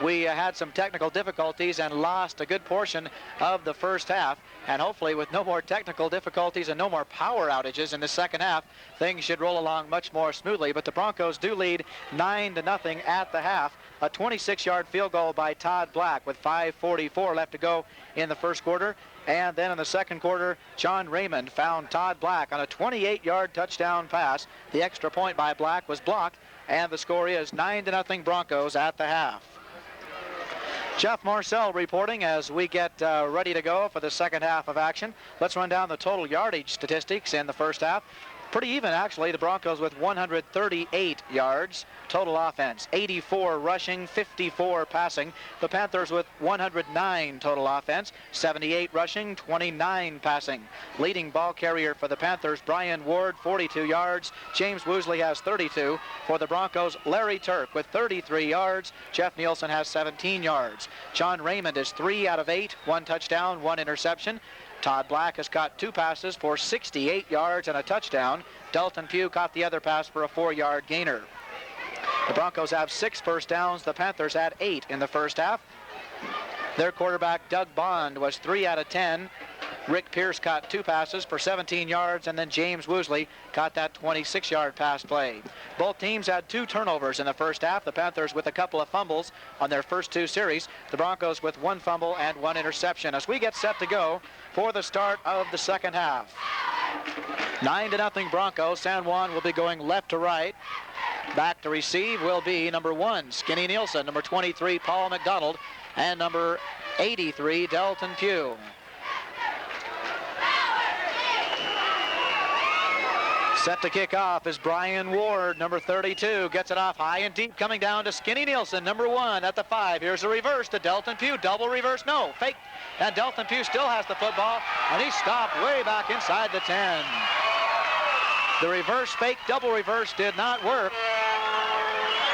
We had some technical difficulties and lost a good portion of the first half. And hopefully with no more technical difficulties and no more power outages in the second half, things should roll along much more smoothly. But the Broncos do lead 9-0 at the half. A 26-yard field goal by Todd Black with 5:44 left to go in the first quarter. And then in the second quarter, John Raymond found Todd Black on a 28-yard touchdown pass. The extra point by Black was blocked, and the score is 9-0 Broncos at the half. Jeff Marcel reporting as we get ready to go for the second half of action. Let's run down the total yardage statistics in the first half. Pretty even, actually. The Broncos with 138 yards total offense, 84 rushing, 54 passing. The Panthers with 109 total offense, 78 rushing, 29 passing. Leading ball carrier for the Panthers, Brian Ward, 42 yards. James Woosley has 32. For the Broncos, Larry Turk with 33 yards. Jeff Nielsen has 17 yards. John Raymond is 3 out of 8, 1 touchdown, 1 interception. Todd Black has caught 2 passes for 68 yards and a touchdown. Dalton Pugh caught the other pass for a 4-yard gainer. The Broncos have 6 first downs. The Panthers had 8 in the first half. Their quarterback, Doug Bond, was 3 out of 10. Rick Pierce caught 2 passes for 17 yards, and then James Woosley caught that 26-yard pass play. Both teams had 2 turnovers in the first half. The Panthers with a couple of fumbles on their first 2 series. The Broncos with 1 fumble and 1 interception. As we get set to go for the start of the second half. 9-0 Broncos. San Juan will be going left to right. Back to receive will be number 1, Skinny Nielsen, number 23, Paul McDonald, and number 83, Dalton Pugh. Set to kick off is Brian Ward, number 32, gets it off high and deep, coming down to Skinny Nielsen, number 1 at the 5. Here's a reverse to Dalton Pugh, double reverse, no, fake. And Dalton Pugh still has the football, and he stopped way back inside the 10. The reverse fake, double reverse did not work.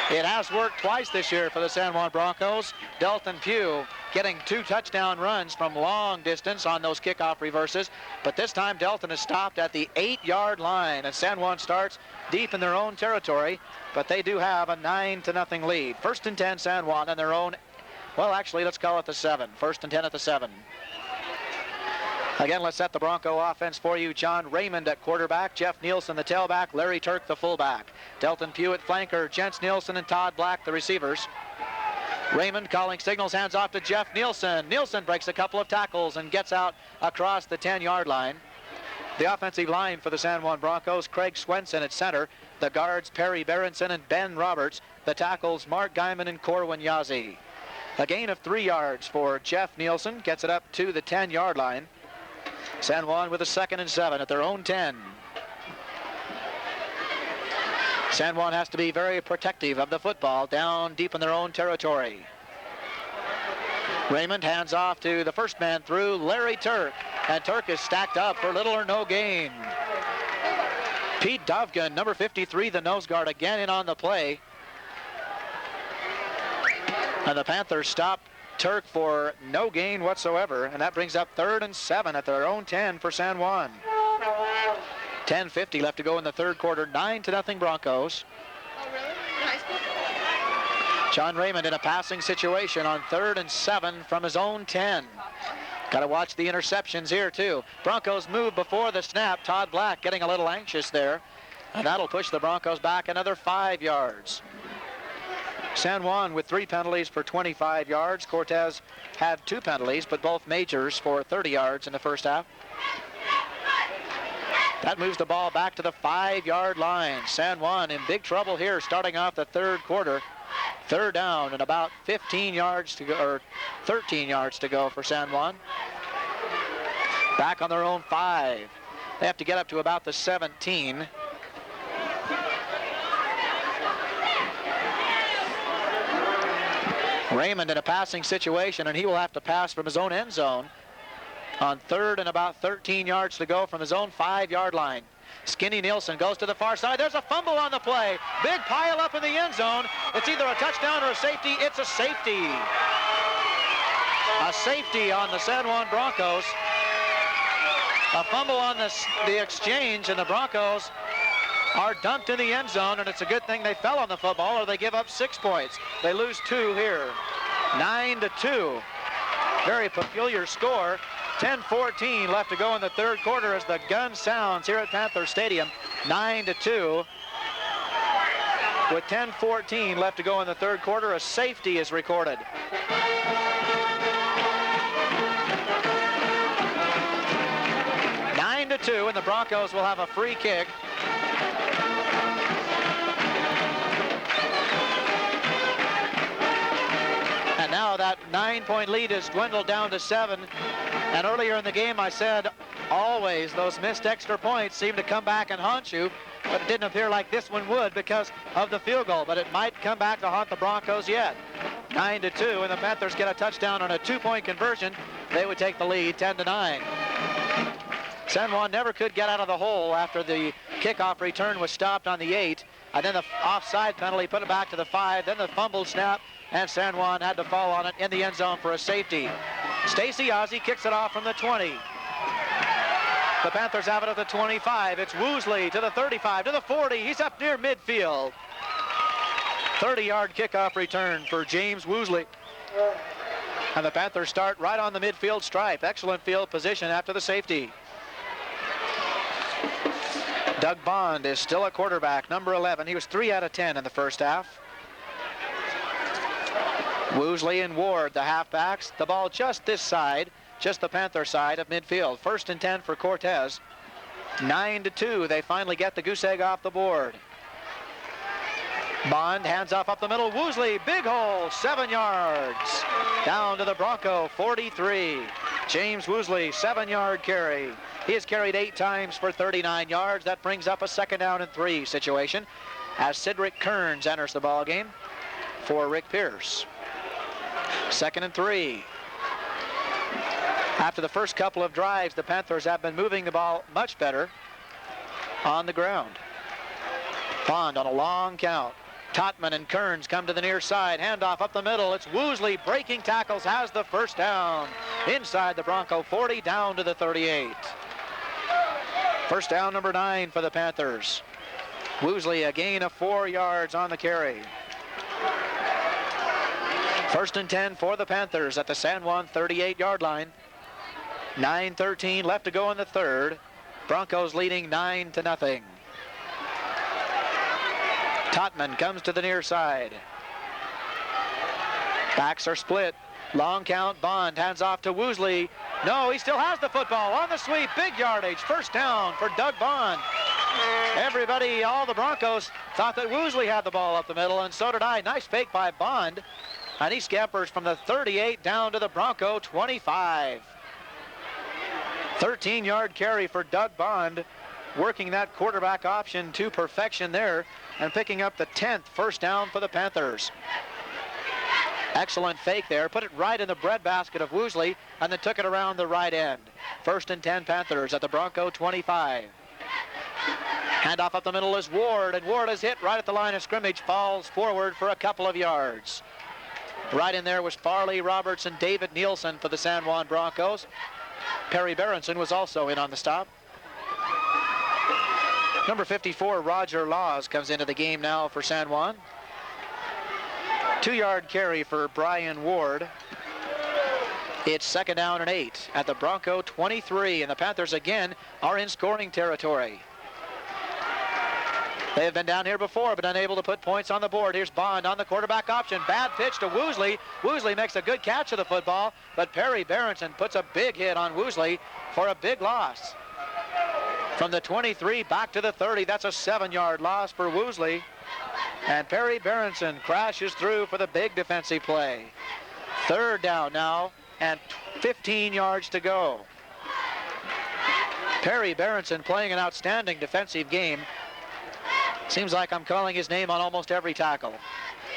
It has worked twice this year for the San Juan Broncos. Dalton Pugh getting 2 touchdown runs from long distance on those kickoff reverses. But this time Dalton is stopped at the 8-yard line. And San Juan starts deep in their own territory. But they do have a 9-0 lead. 1st and 10 San Juan on their own. Well, actually, let's call it the 7. 1st and 10 at the 7. Again, let's set the Bronco offense for you. John Raymond at quarterback, Jeff Nielsen the tailback, Larry Turk the fullback. Dalton Pugh at flanker, Jens Nielsen and Todd Black the receivers. Raymond calling signals, hands off to Jeff Nielsen. Nielsen breaks a couple of tackles and gets out across the 10-yard line. The offensive line for the San Juan Broncos, Craig Swenson at center. The guards, Perry Berenson and Ben Roberts. The tackles, Mark Guyman and Corwin Yazzie. A gain of 3 yards for Jeff Nielsen, gets it up to the 10-yard line. San Juan with a 2nd and 7 at their own 10. San Juan has to be very protective of the football down deep in their own territory. Raymond hands off to the first man through, Larry Turk. And Turk is stacked up for little or no gain. Pete Dovgan, number 53, the nose guard, again in on the play. And the Panthers stop Turk for no gain whatsoever, and that brings up 3rd and 7 at their own 10 for San Juan. 10:50 left to go in the third quarter. 9-0 Broncos. Oh, really? In high school? John Raymond in a passing situation on 3rd and 7 from his own 10. Got to watch the interceptions here, too. Broncos move before the snap. Todd Black getting a little anxious there. And that'll push the Broncos back another 5 yards. San Juan with 3 penalties for 25 yards. Cortez had 2 penalties, but both majors for 30 yards in the first half. That moves the ball back to the 5-yard line. San Juan in big trouble here starting off the third quarter. Third down and about 15 yards to go, or 13 yards to go for San Juan. Back on their own 5. They have to get up to about the 17. Raymond in a passing situation, and he will have to pass from his own end zone on 3rd and about 13 yards to go from his own 5-yard line. Skinny Nielsen goes to the far side. There's a fumble on the play. Big pile up in the end zone. It's either a touchdown or a safety. It's a safety. A safety on the San Juan Broncos. A fumble on the exchange, and the Broncos are dumped in the end zone, and it's a good thing they fell on the football or they give up 6 points. They lose 2 here. 9-2. Very peculiar score. 10:14 left to go in the third quarter as the gun sounds here at Panther Stadium. 9-2. With 10:14 left to go in the third quarter, a safety is recorded. And the Broncos will have a free kick. And now that 9-point lead is dwindled down to 7. And earlier in the game I said always those missed extra points seem to come back and haunt you, but it didn't appear like this one would because of the field goal, but it might come back to haunt the Broncos yet. 9-2, and the Panthers get a touchdown on a 2-point conversion. They would take the lead 10-9. San Juan never could get out of the hole after the kickoff return was stopped on the 8, and then the offside penalty put it back to the 5, then the fumble snap, and San Juan had to fall on it in the end zone for a safety. Stacey Ozzie kicks it off from the 20. The Panthers have it at the 25. It's Woosley to the 35, to the 40. He's up near midfield. 30-yard kickoff return for James Woosley. And the Panthers start right on the midfield stripe. Excellent field position after the safety. Doug Bond is still a quarterback, number 11. He was 3 out of 10 in the first half. Woosley and Ward, the halfbacks. The ball just this side, just the Panther side of midfield. 1st and 10 for Cortez. 9-2, they finally get the goose egg off the board. Bond hands off up the middle. Woosley, big hole, 7 yards. Down to the Bronco 43. James Woosley, 7-yard carry. He has carried 8 times for 39 yards. That brings up a 2nd down and 3 situation as Cedric Kearns enters the ball game for Rick Pierce. 2nd and 3. After the first couple of drives, the Panthers have been moving the ball much better on the ground. Bond on a long count. Totman and Kearns come to the near side. Handoff up the middle. It's Woosley breaking tackles, has the first down. Inside the Bronco 40, down to the 38. First down number 9 for the Panthers. Woosley a gain of 4 yards on the carry. 1st and 10 for the Panthers at the San Juan 38-yard line. 9:13 left to go in the third. Broncos leading 9-0. Totman comes to the near side. Backs are split. Long count. Bond hands off to Woosley. No, he still has the football on the sweep. Big yardage. First down for Doug Bond. Everybody, all the Broncos, thought that Woosley had the ball up the middle, and so did I. Nice fake by Bond. And he scampers from the 38 down to the Bronco 25. 13-yard carry for Doug Bond, working that quarterback option to perfection there and picking up the 10th first down for the Panthers. Excellent fake there, put it right in the breadbasket of Woosley, and then took it around the right end. 1st and 10 Panthers at the Bronco 25. Handoff up the middle is Ward, and Ward is hit right at the line of scrimmage, falls forward for a couple of yards. Right in there was Farley Roberts and David Nielsen for the San Juan Broncos. Perry Berenson was also in on the stop. Number 54, Roger Laws, comes into the game now for San Juan. 2-yard carry for Brian Ward. It's 2nd down and 8 at the Bronco 23, and the Panthers again are in scoring territory. They have been down here before, but unable to put points on the board. Here's Bond on the quarterback option. Bad pitch to Woosley. Woosley makes a good catch of the football, but Perry Berenson puts a big hit on Woosley for a big loss. From the 23 back to the 30, that's a 7-yard loss for Woosley. And Perry Berenson crashes through for the big defensive play. 3rd down now and 15 yards to go. Perry Berenson playing an outstanding defensive game. Seems like I'm calling his name on almost every tackle.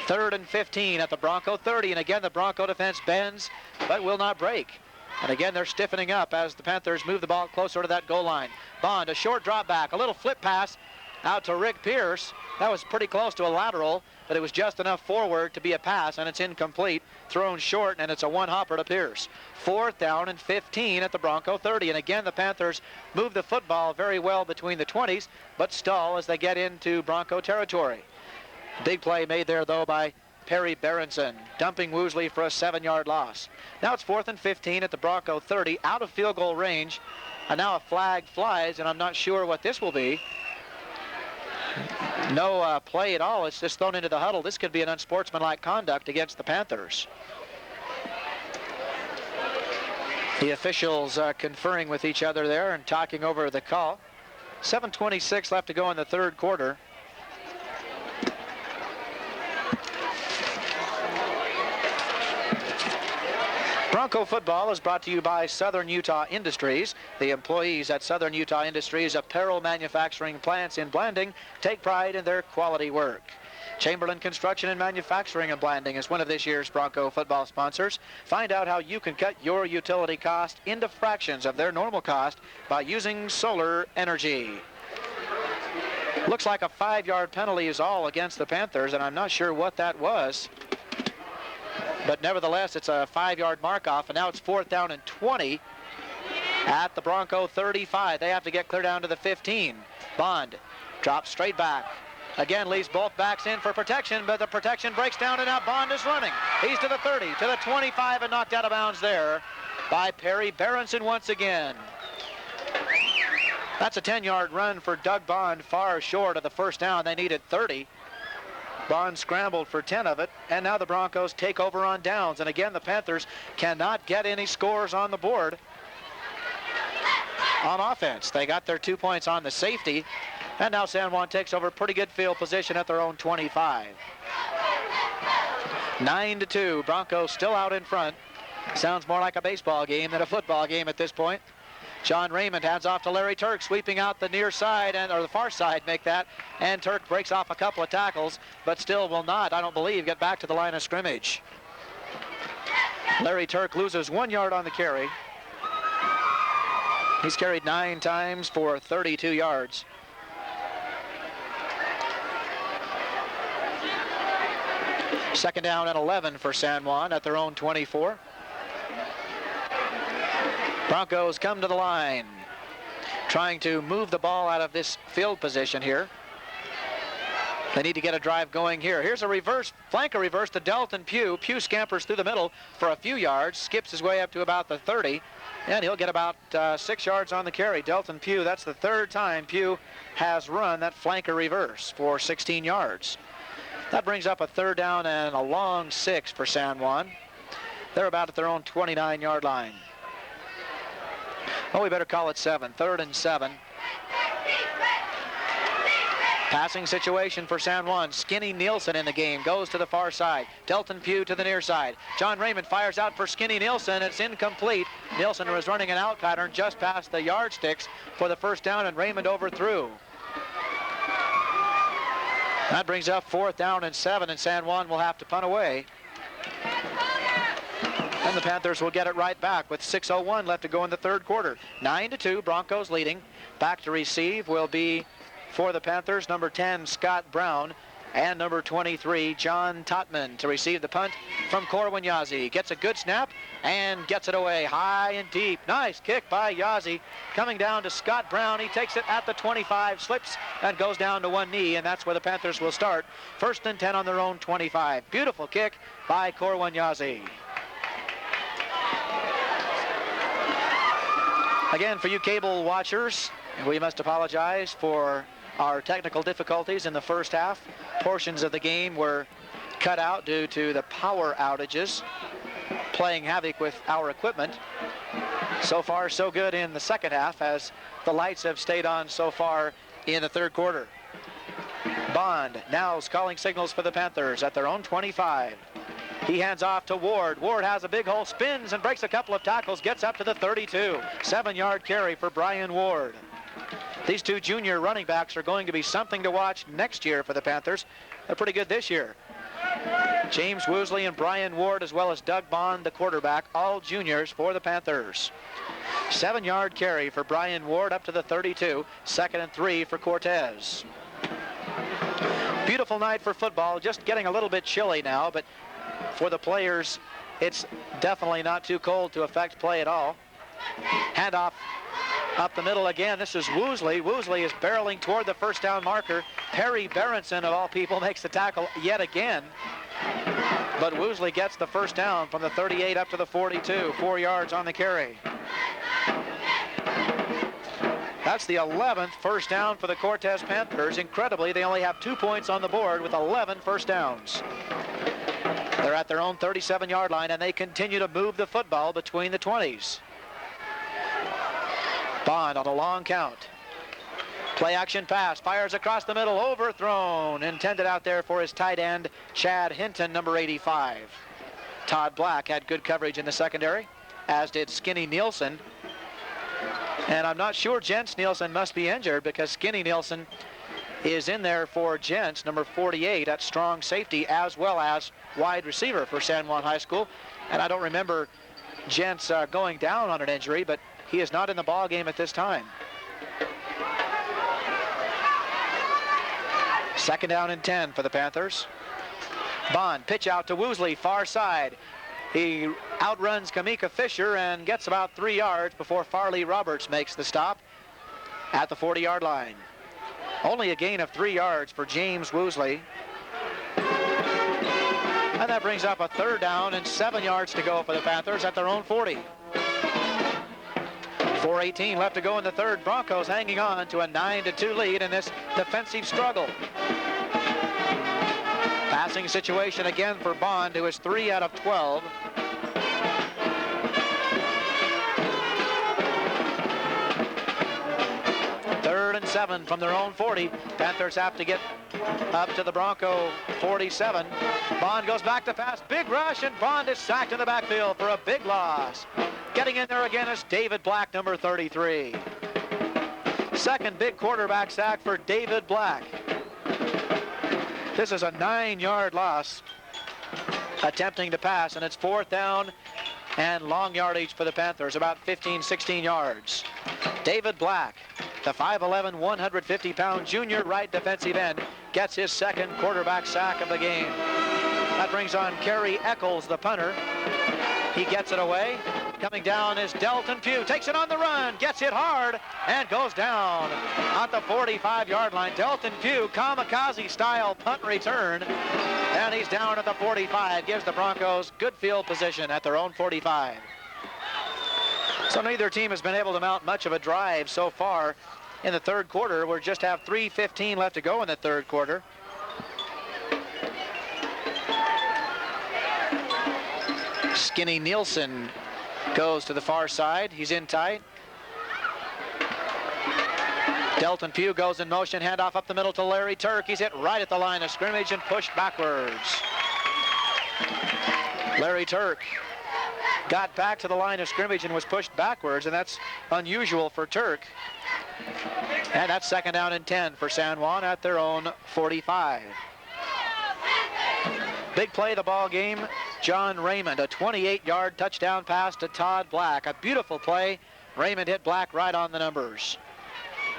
3rd and 15 at the Bronco 30, and again the Bronco defense bends but will not break. And again they're stiffening up as the Panthers move the ball closer to that goal line. Bond, a short drop back, a little flip pass out to Rick Pierce. That was pretty close to a lateral, but it was just enough forward to be a pass, and it's incomplete. Thrown short, and it's a one-hopper to Pierce. 4th down and 15 at the Bronco 30. And again, the Panthers move the football very well between the 20s, but stall as they get into Bronco territory. Big play made there, though, by Perry Berenson, dumping Woosley for a 7-yard loss. Now it's 4th and 15 at the Bronco 30, out of field goal range. And now a flag flies, and I'm not sure what this will be. No play at all. It's just thrown into the huddle. This could be an unsportsmanlike conduct against the Panthers. The officials conferring with each other there and talking over the call. 7:26 left to go in the 3rd quarter. Bronco football is brought to you by Southern Utah Industries. The employees at Southern Utah Industries apparel manufacturing plants in Blanding take pride in their quality work. Chamberlain Construction and Manufacturing in Blanding is one of this year's Bronco football sponsors. Find out how you can cut your utility cost into fractions of their normal cost by using solar energy. Looks like a 5-yard penalty is all against the Panthers, and I'm not sure what that was. But nevertheless, it's a 5-yard mark-off, and now it's 4th down and 20 at the Bronco 35. They have to get clear down to the 15. Bond drops straight back. Again, leaves both backs in for protection, but the protection breaks down, and now Bond is running. He's to the 30, to the 25, and knocked out of bounds there by Perry Berenson once again. That's a 10-yard run for Doug Bond, far short of the 1st down. They needed 30. Bond scrambled for 10 of it, and now the Broncos take over on downs. And again, the Panthers cannot get any scores on the board on offense. They got their 2 points on the safety, and now San Juan takes over pretty good field position at their own 25. 9-2, Broncos still out in front. Sounds more like a baseball game than a football game at this point. John Raymond hands off to Larry Turk, sweeping out the near side, or the far side, make that. And Turk breaks off a couple of tackles, but still will not, I don't believe, get back to the line of scrimmage. Larry Turk loses 1 yard on the carry. He's carried 9 times for 32 yards. Second down and 11 for San Juan at their own 24. Broncos come to the line, trying to move the ball out of this field position here. They need to get a drive going here. Here's a reverse, flanker reverse to Delton Pugh. Pugh scampers through the middle for a few yards, skips his way up to about the 30, and he'll get about 6 yards on the carry. Delton Pugh, that's the 3rd time Pugh has run that flanker reverse for 16 yards. That brings up a 3rd down and a long 6 for San Juan. They're about at their own 29-yard line. Oh, we better call it 7. 3rd and 7. Passing situation for San Juan. Skinny Nielsen in the game. Goes to the far side. Delton Pugh to the near side. John Raymond fires out for Skinny Nielsen. It's incomplete. Nielsen was running an out pattern just past the yardsticks for the 1st down, and Raymond overthrew. That brings up 4th down and 7, and San Juan will have to punt away. And the Panthers will get it right back with 6:01 left to go in the 3rd quarter. 9-2, Broncos leading. Back to receive will be for the Panthers, number 10, Scott Brown. and number 23, John Totman, to receive the punt from Corwin Yazzie. Gets a good snap and gets it away high and deep. Nice kick by Yazzie. Coming down to Scott Brown. He takes it at the 25, slips and goes down to one knee, and that's where the Panthers will start. 1st and 10 on their own 25. Beautiful kick by Corwin Yazzie. Again, for you cable watchers, we must apologize for our technical difficulties in the first half. Portions of the game were cut out due to the power outages playing havoc with our equipment. So far, so good in the second half, as the lights have stayed on so far in the third quarter. Bond now is calling signals for the Panthers at their own 25. He hands off to Ward. Ward has a big hole, spins and breaks a couple of tackles, gets up to the 32. 7-yard carry for Brian Ward. These two junior running backs are going to be something to watch next year for the Panthers. They're pretty good this year. James Woosley and Brian Ward, as well as Doug Bond, the quarterback, all juniors for the Panthers. 7-yard carry for Brian Ward up to the 32. 2nd and 3 for Cortez. Beautiful night for football. Just getting a little bit chilly now, but for the players, it's definitely not too cold to affect play at all. Handoff up the middle again. This is Woosley. Woosley is barreling toward the first down marker. Perry Berenson, of all people, makes the tackle yet again. But Woosley gets the first down from the 38 up to the 42. 4 yards on the carry. That's the 11th first down for the Cortez Panthers. Incredibly, they only have 2 points on the board with 11 first downs. They're at their own 37-yard line, and they continue to move the football between the 20s. Bond on a long count. Play action pass, fires across the middle, overthrown. Intended out there for his tight end, Chad Hinton, number 85. Todd Black had good coverage in the secondary, as did Skinny Nielsen. And I'm not sure Jens Nielsen must be injured, because Skinny Nielsen is in there for Jens, number 48, at strong safety, as well as wide receiver for San Juan High School. And I don't remember Jens going down on an injury, but he is not in the ball game at this time. 2nd down and 10 for the Panthers. Bond, pitch out to Woosley, far side. He outruns Kamika Fisher and gets about 3 yards before Farley Roberts makes the stop at the 40-yard line. Only a gain of 3 yards for James Woosley. And that brings up a 3rd down and 7 yards to go for the Panthers at their own 40. 4:18 left to go in the third. Broncos hanging on to a 9-2 lead in this defensive struggle. Passing situation again for Bond, who is 3 out of 12. Third and 7 from their own 40. Panthers have to get up to the Bronco 47. Bond goes back to pass. Big rush, and Bond is sacked in the backfield for a big loss. Getting in there again is David Black, number 33. Second big quarterback sack for David Black. This is a 9-yard loss attempting to pass, and it's 4th down and long yardage for the Panthers, about 15, 16 yards. David Black, the 5'11", 150-pound junior right defensive end, gets his second quarterback sack of the game. That brings on Kerry Eccles, the punter. He gets it away. Coming down is Delton Pugh, takes it on the run, gets hit hard, and goes down at the 45-yard line. Delton Pugh, kamikaze-style punt return, and he's down at the 45, gives the Broncos good field position at their own 45. So neither team has been able to mount much of a drive so far in the third quarter. We just have 3:15 left to go in the third quarter. Skinny Nielsen goes to the far side. He's in tight. Delton Pugh goes in motion. Handoff up the middle to Larry Turk. He's hit right at the line of scrimmage and pushed backwards. Larry Turk got back to the line of scrimmage and was pushed backwards, and that's unusual for Turk. And that's 2nd down and 10 for San Juan at their own 45. Big play of the ball game. John Raymond, a 28-yard touchdown pass to Todd Black. A beautiful play. Raymond hit Black right on the numbers.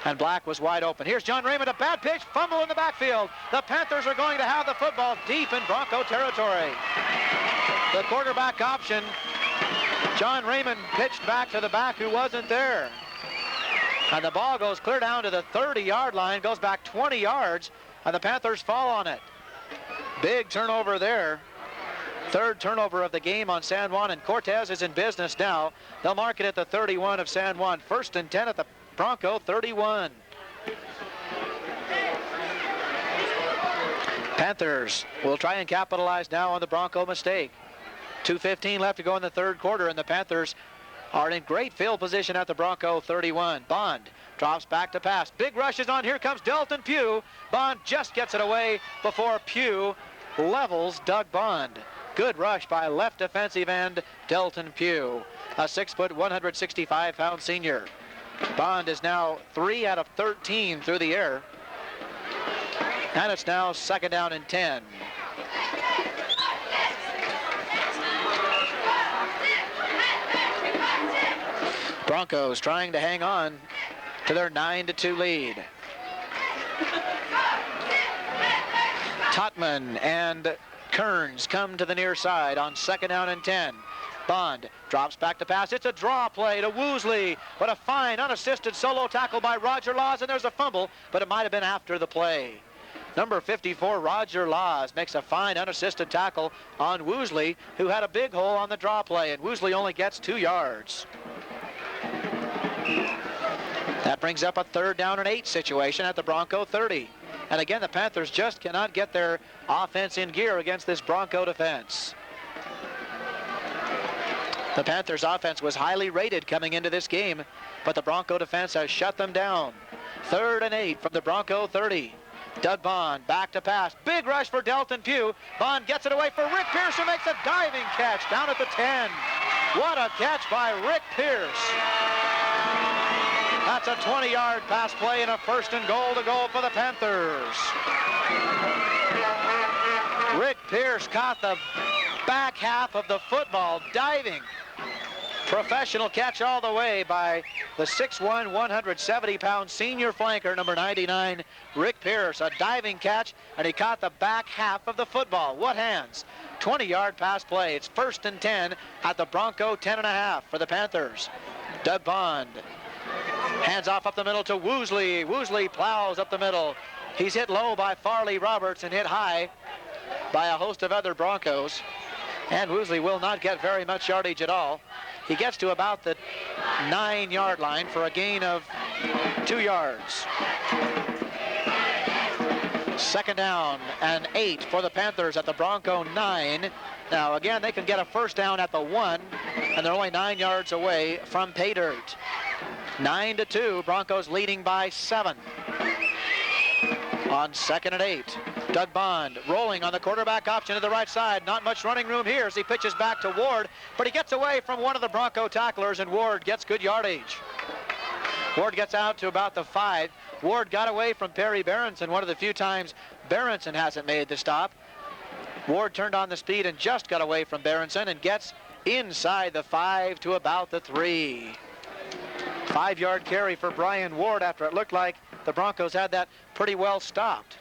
And Black was wide open. Here's John Raymond, a bad pitch, fumble in the backfield. The Panthers are going to have the football deep in Bronco territory. The quarterback option, John Raymond pitched back to the back who wasn't there. And the ball goes clear down to the 30-yard line, goes back 20 yards, and the Panthers fall on it. Big turnover there. Third turnover of the game on San Juan, and Cortez is in business now. They'll mark it at the 31 of San Juan. 1st and 10 at the Bronco 31. Panthers will try and capitalize now on the Bronco mistake. 2:15 left to go in the third quarter, and the Panthers are in great field position at the Bronco 31. Bond drops back to pass. Big rush is on. Here comes Delton Pugh. Bond just gets it away before Pugh levels Doug Bond. Good rush by left defensive end Delton Pugh, a 6-foot, 165-pound senior. Bond is now 3 out of 13 through the air. And it's now 2nd down and 10. Broncos trying to hang on to their 9-2 lead. Totman and Kearns come to the near side on 2nd down and 10. Bond drops back to pass. It's a draw play to Woosley, but a fine unassisted solo tackle by Roger Laws, and there's a fumble, but it might have been after the play. Number 54, Roger Laws, makes a fine unassisted tackle on Woosley, who had a big hole on the draw play, and Woosley only gets 2 yards. That brings up a 3rd down and 8 situation at the Bronco 30. And again, the Panthers just cannot get their offense in gear against this Bronco defense. The Panthers offense was highly rated coming into this game, but the Bronco defense has shut them down. 3rd and 8 from the Bronco 30. Doug Bond back to pass. Big rush for Delton Pugh. Bond gets it away for Rick Pierce, who makes a diving catch down at the 10. What a catch by Rick Pierce. That's a 20-yard pass play and a 1st and goal to go for the Panthers. Rick Pierce caught the back half of the football diving. Professional catch all the way by the 6'1", 170-pound senior flanker, number 99, Rick Pierce. A diving catch, and he caught the back half of the football. What hands? 20-yard pass play. It's 1st and 10 at the Bronco 10.5 for the Panthers. Doug Bond hands off up the middle to Woosley. Woosley plows up the middle. He's hit low by Farley Roberts and hit high by a host of other Broncos. And Woosley will not get very much yardage at all. He gets to about the 9-yard line for a gain of 2 yards. 2nd down and 8 for the Panthers at the Bronco 9. Now again, they can get a 1st down at the 1, and they're only 9 yards away from pay dirt. 9-2, Broncos leading by 7. On 2nd and 8, Doug Bond rolling on the quarterback option to the right side. Not much running room here as he pitches back to Ward, but he gets away from one of the Bronco tacklers, and Ward gets good yardage. Ward gets out to about the 5. Ward got away from Perry Berenson, one of the few times Berenson hasn't made the stop. Ward turned on the speed and just got away from Berenson and gets inside the 5 to about the 3. 5-yard carry for Brian Ward after it looked like the Broncos had that pretty well stopped.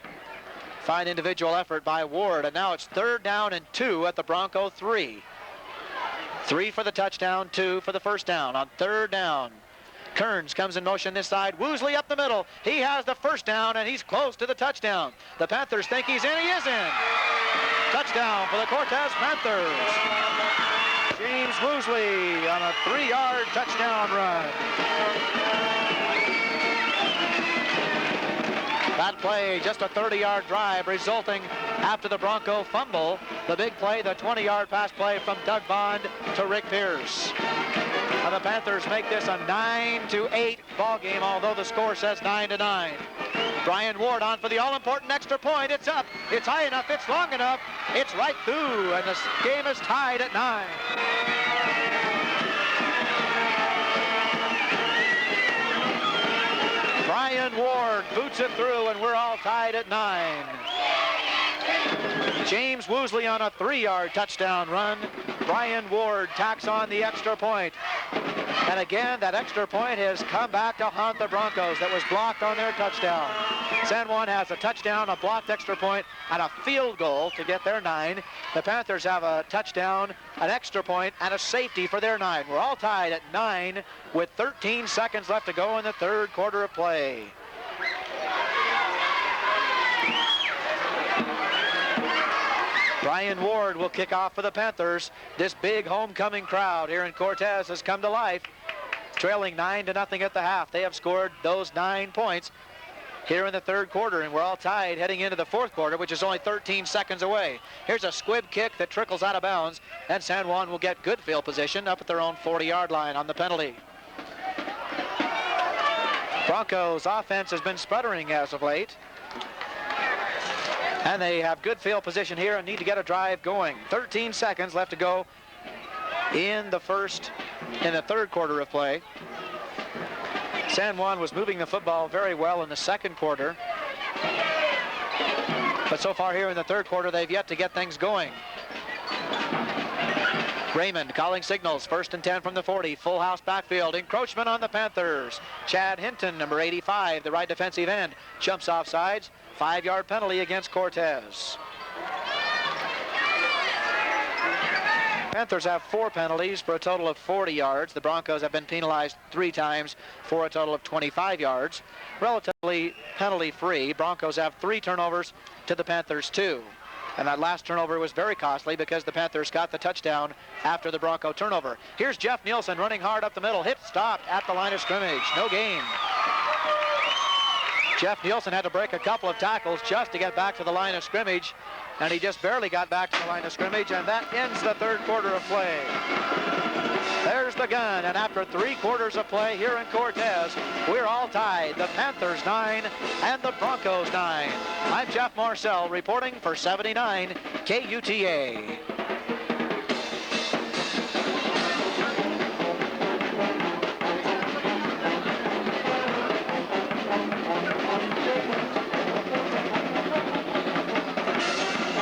Fine individual effort by Ward, and now it's 3rd down and 2 at the Bronco 3. 3 for the touchdown, 2 for the 1st down. On 3rd down, Kearns comes in motion this side. Woosley up the middle. He has the 1st down, and he's close to the touchdown. The Panthers think he's in. He is in. Touchdown for the Cortez Panthers. James Woosley on a 3-yard touchdown run. That play, just a 30-yard drive, resulting after the Bronco fumble. The big play, the 20-yard pass play from Doug Bond to Rick Pierce. And the Panthers make this a 9-8 ball game, although the score says 9-9. Brian Ward on for the all-important extra point. It's up. It's high enough. It's long enough. It's right through, and the game is tied at 9. Brian Ward boots it through, and we're all tied at 9. James Woosley on a 3-yard touchdown run Brian Ward tacks on the extra point. And again, that extra point has come back to haunt the Broncos that was blocked on their touchdown. San Juan has a touchdown, a blocked extra point, and a field goal to get their 9. The Panthers have a touchdown, an extra point, and a safety for their 9. We're all tied at 9 with 13 seconds left to go in the third quarter of play. Brian Ward will kick off for the Panthers. This big homecoming crowd here in Cortez has come to life. Trailing 9-0 at the half. They have scored those 9 points here in the third quarter, and we're all tied heading into the fourth quarter, which is only 13 seconds away. Here's a squib kick that trickles out of bounds, and San Juan will get good field position up at their own 40-yard line on the penalty. Broncos offense has been sputtering as of late, and they have good field position here and need to get a drive going. 13 seconds left to go in the third quarter of play. San Juan was moving the football very well in the second quarter, but so far here in the third quarter, they've yet to get things going. Raymond calling signals, 1st and 10 from the 40, full house backfield, encroachment on the Panthers. Chad Hinton, number 85, the right defensive end, jumps off sides, 5-yard penalty against Cortez. Panthers have 4 penalties for a total of 40 yards. The Broncos have been penalized 3 times for a total of 25 yards. Relatively penalty-free. Broncos have 3 turnovers to the Panthers 2. And that last turnover was very costly because the Panthers got the touchdown after the Bronco turnover. Here's Jeff Nielsen running hard up the middle. Hip stopped at the line of scrimmage. No gain. Jeff Nielsen had to break a couple of tackles just to get back to the line of scrimmage, and he just barely got back to the line of scrimmage, and that ends the third quarter of play. There's the gun, and after 3 quarters of play here in Cortez, we're all tied. The Panthers 9 and the Broncos 9. I'm Jeff Marcel reporting for 79 KUTA.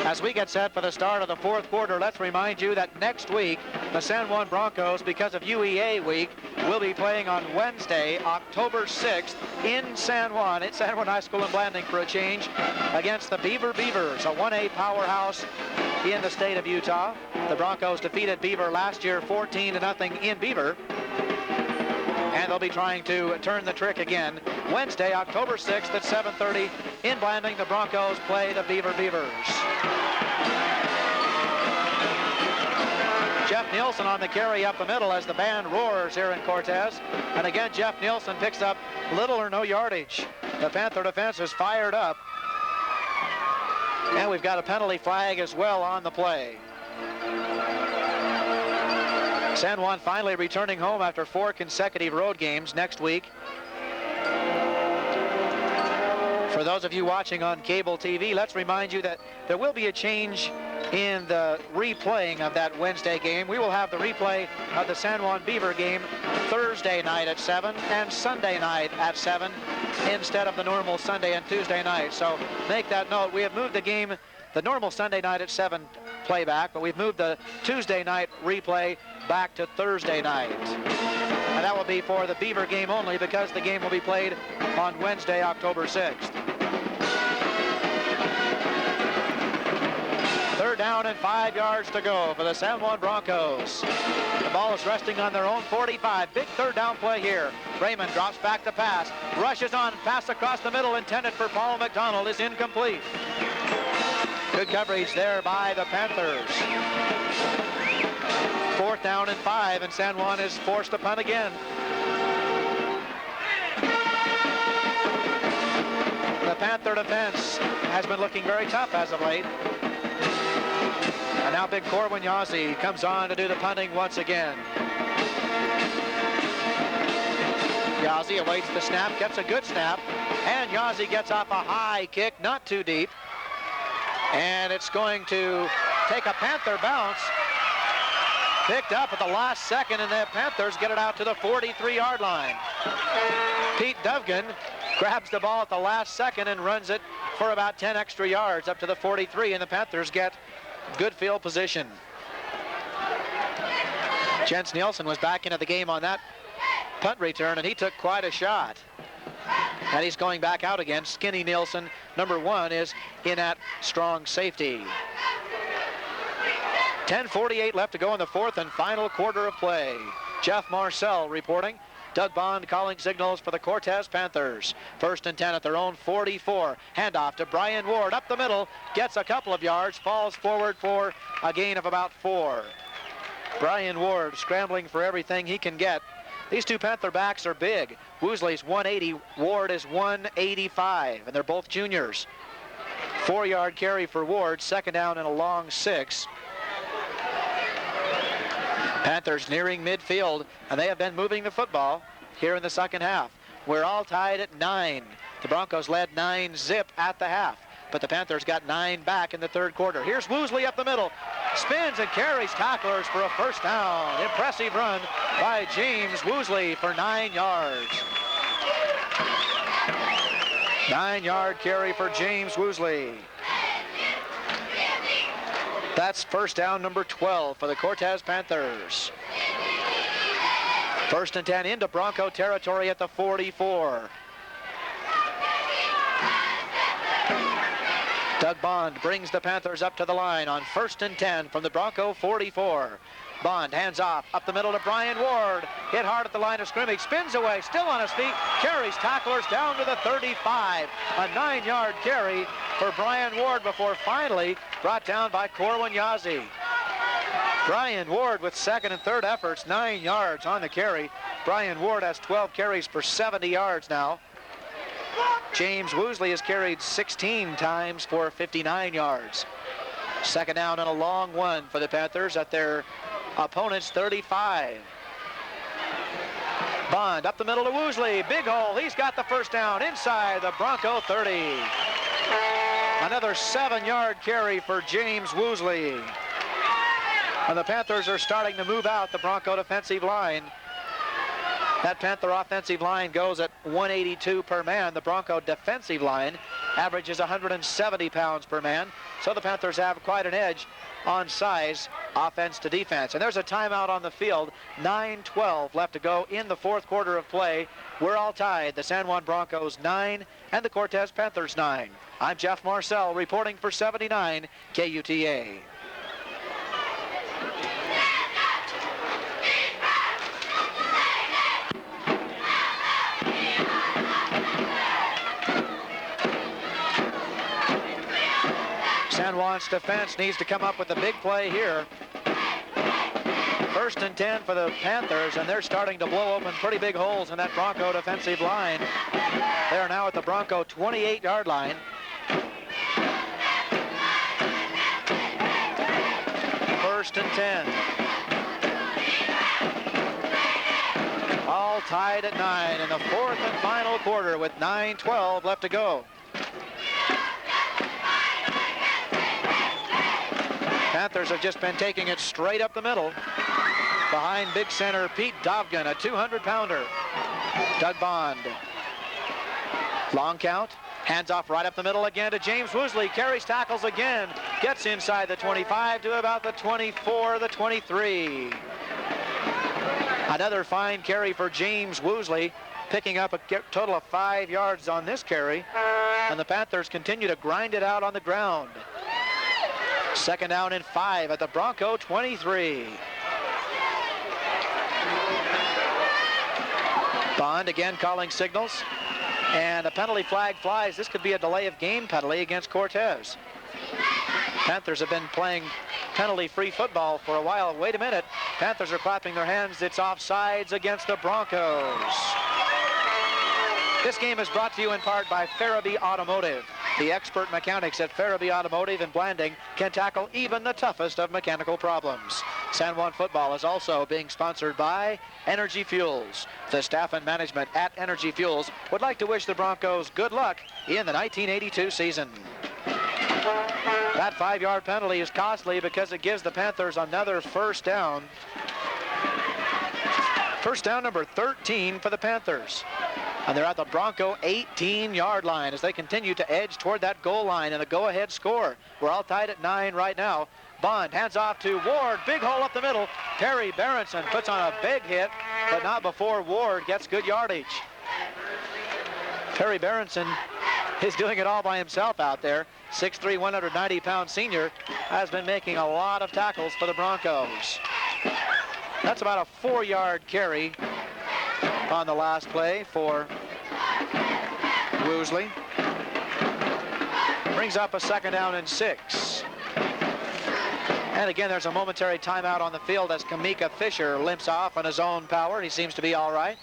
As we get set for the start of the fourth quarter, let's remind you that next week, the San Juan Broncos, because of UEA week, will be playing on Wednesday, October 6th in San Juan, at San Juan High School in Blanding for a change, against the Beaver Beavers, a 1A powerhouse in the state of Utah. The Broncos defeated Beaver last year 14-0 in Beaver, and they'll be trying to turn the trick again. Wednesday, October 6th at 7:30 in Blanding, the Broncos play the Beaver Beavers. Jeff Nielsen on the carry up the middle as the band roars here in Cortez. And again, Jeff Nielsen picks up little or no yardage. The Panther defense is fired up. And we've got a penalty flag as well on the play. San Juan finally returning home after 4 consecutive road games next week. For those of you watching on cable TV, let's remind you that there will be a change in the replaying of that Wednesday game. We will have the replay of the San Juan Beaver game Thursday night at 7 and Sunday night at 7 instead of the normal Sunday and Tuesday night. So make that note. We have moved the game, the normal Sunday night at 7 playback, but we've moved the Tuesday night replay back to Thursday night. And that will be for the Beaver game only because the game will be played on Wednesday, October 6th. 3rd down and 5 yards to go for the San Juan Broncos. The ball is resting on their own 45. Big 3rd down play here. Raymond drops back to pass. Rushes on. Pass across the middle intended for Paul McDonald is incomplete. Good coverage there by the Panthers. 4th down and 5, and San Juan is forced to punt again. The Panther defense has been looking very tough as of late. And now big Corwin Yazzie comes on to do the punting once again. Yazzie awaits the snap, gets a good snap, and Yazzie gets off a high kick, not too deep. And it's going to take a Panther bounce. Picked up at the last second, and the Panthers get it out to the 43-yard line. Pete Dovgan grabs the ball at the last second and runs it for about 10 extra yards up to the 43, and the Panthers get good field position. Jens Nielsen was back into the game on that punt return, and he took quite a shot. And he's going back out again. Skinny Nielsen, number 1, is in at strong safety. 10:48 left to go in the 4th and final quarter of play. Jeff Marcel reporting. Doug Bond calling signals for the Cortez Panthers. 1st and 10 at their own 44. Handoff to Brian Ward up the middle. Gets a couple of yards. Falls forward for a gain of about 4. Brian Ward scrambling for everything he can get. These two Panther backs are big. Woosley's 180. Ward is 185. And they're both juniors. 4-yard carry for Ward. 2nd down and a long 6. Panthers nearing midfield, and they have been moving the football here in the 2nd half. We're all tied at 9. The Broncos led 9-zip at the half, but the Panthers got 9 back in the 3rd quarter. Here's Woosley up the middle. Spins and carries tacklers for a 1st down. Impressive run by James Woosley for 9 yards. 9-yard carry for James Woosley. That's 1st down number 12 for the Cortez Panthers. 1st and 10 into Bronco territory at the 44. Doug Bond brings the Panthers up to the line on 1st and 10 from the Bronco 44. Bond hands off up the middle to Brian Ward. Hit hard at the line of scrimmage. Spins away, still on his feet. Carries tacklers down to the 35. A 9-yard carry for Brian Ward before finally brought down by Corwin Yazzie. Brian Ward with 2nd and 3rd efforts, 9 yards on the carry. Brian Ward has 12 carries for 70 yards now. James Woosley has carried 16 times for 59 yards. 2nd down and a long one for the Panthers at their opponent's 35. Bond up the middle to Woosley. Big hole. He's got the 1st down inside the Bronco 30. Another 7-yard carry for James Woosley. And the Panthers are starting to move out the Bronco defensive line. That Panther offensive line goes at 182 per man. The Bronco defensive line averages 170 pounds per man. So the Panthers have quite an edge on size, offense to defense. And there's a timeout on the field. 9:12 left to go in the 4th quarter of play. We're all tied. The San Juan Broncos 9 and the Cortez Panthers 9. I'm Jeff Marcel reporting for 79 KUTA. San Juan's defense needs to come up with a big play here. 1st and 10 for the Panthers, and they're starting to blow open pretty big holes in that Bronco defensive line. They are now at the Bronco 28-yard line. 1st and 10. All tied at 9 in the 4th and final quarter with 9:12 left to go. Panthers have just been taking it straight up the middle. Behind big center Pete Dovgan, a 200-pounder. Doug Bond. Long count. Hands off right up the middle again to James Woosley. Carries tackles again. Gets inside the 25 to about the 24, the 23. Another fine carry for James Woosley, picking up a total of 5 yards on this carry. And the Panthers continue to grind it out on the ground. 2nd down and 5 at the Bronco 23. Bond again calling signals. And a penalty flag flies. This could be a delay of game penalty against Cortez. Panthers have been playing penalty-free football for a while. Wait a minute. Panthers are clapping their hands. It's offsides against the Broncos. This game is brought to you in part by Farabee Automotive. The expert mechanics at Farabee Automotive in Blanding can tackle even the toughest of mechanical problems. San Juan football is also being sponsored by Energy Fuels. The staff and management at Energy Fuels would like to wish the Broncos good luck in the 1982 season. That 5-yard penalty is costly because it gives the Panthers another 1st down. 1st down number 13 for the Panthers. And they're at the Bronco 18-yard line as they continue to edge toward that goal line and a go-ahead score. We're all tied at 9 right now. Bond hands off to Ward. Big hole up the middle. Perry Berenson puts on a big hit, but not before Ward gets good yardage. Perry Berenson is doing it all by himself out there. 6'3", 190-pound senior has been making a lot of tackles for the Broncos. That's about a 4-yard carry on the last play for Woosley. Brings up a 2nd down and 6. And again, there's a momentary timeout on the field as Kamika Fisher limps off on his own power. He seems to be all right.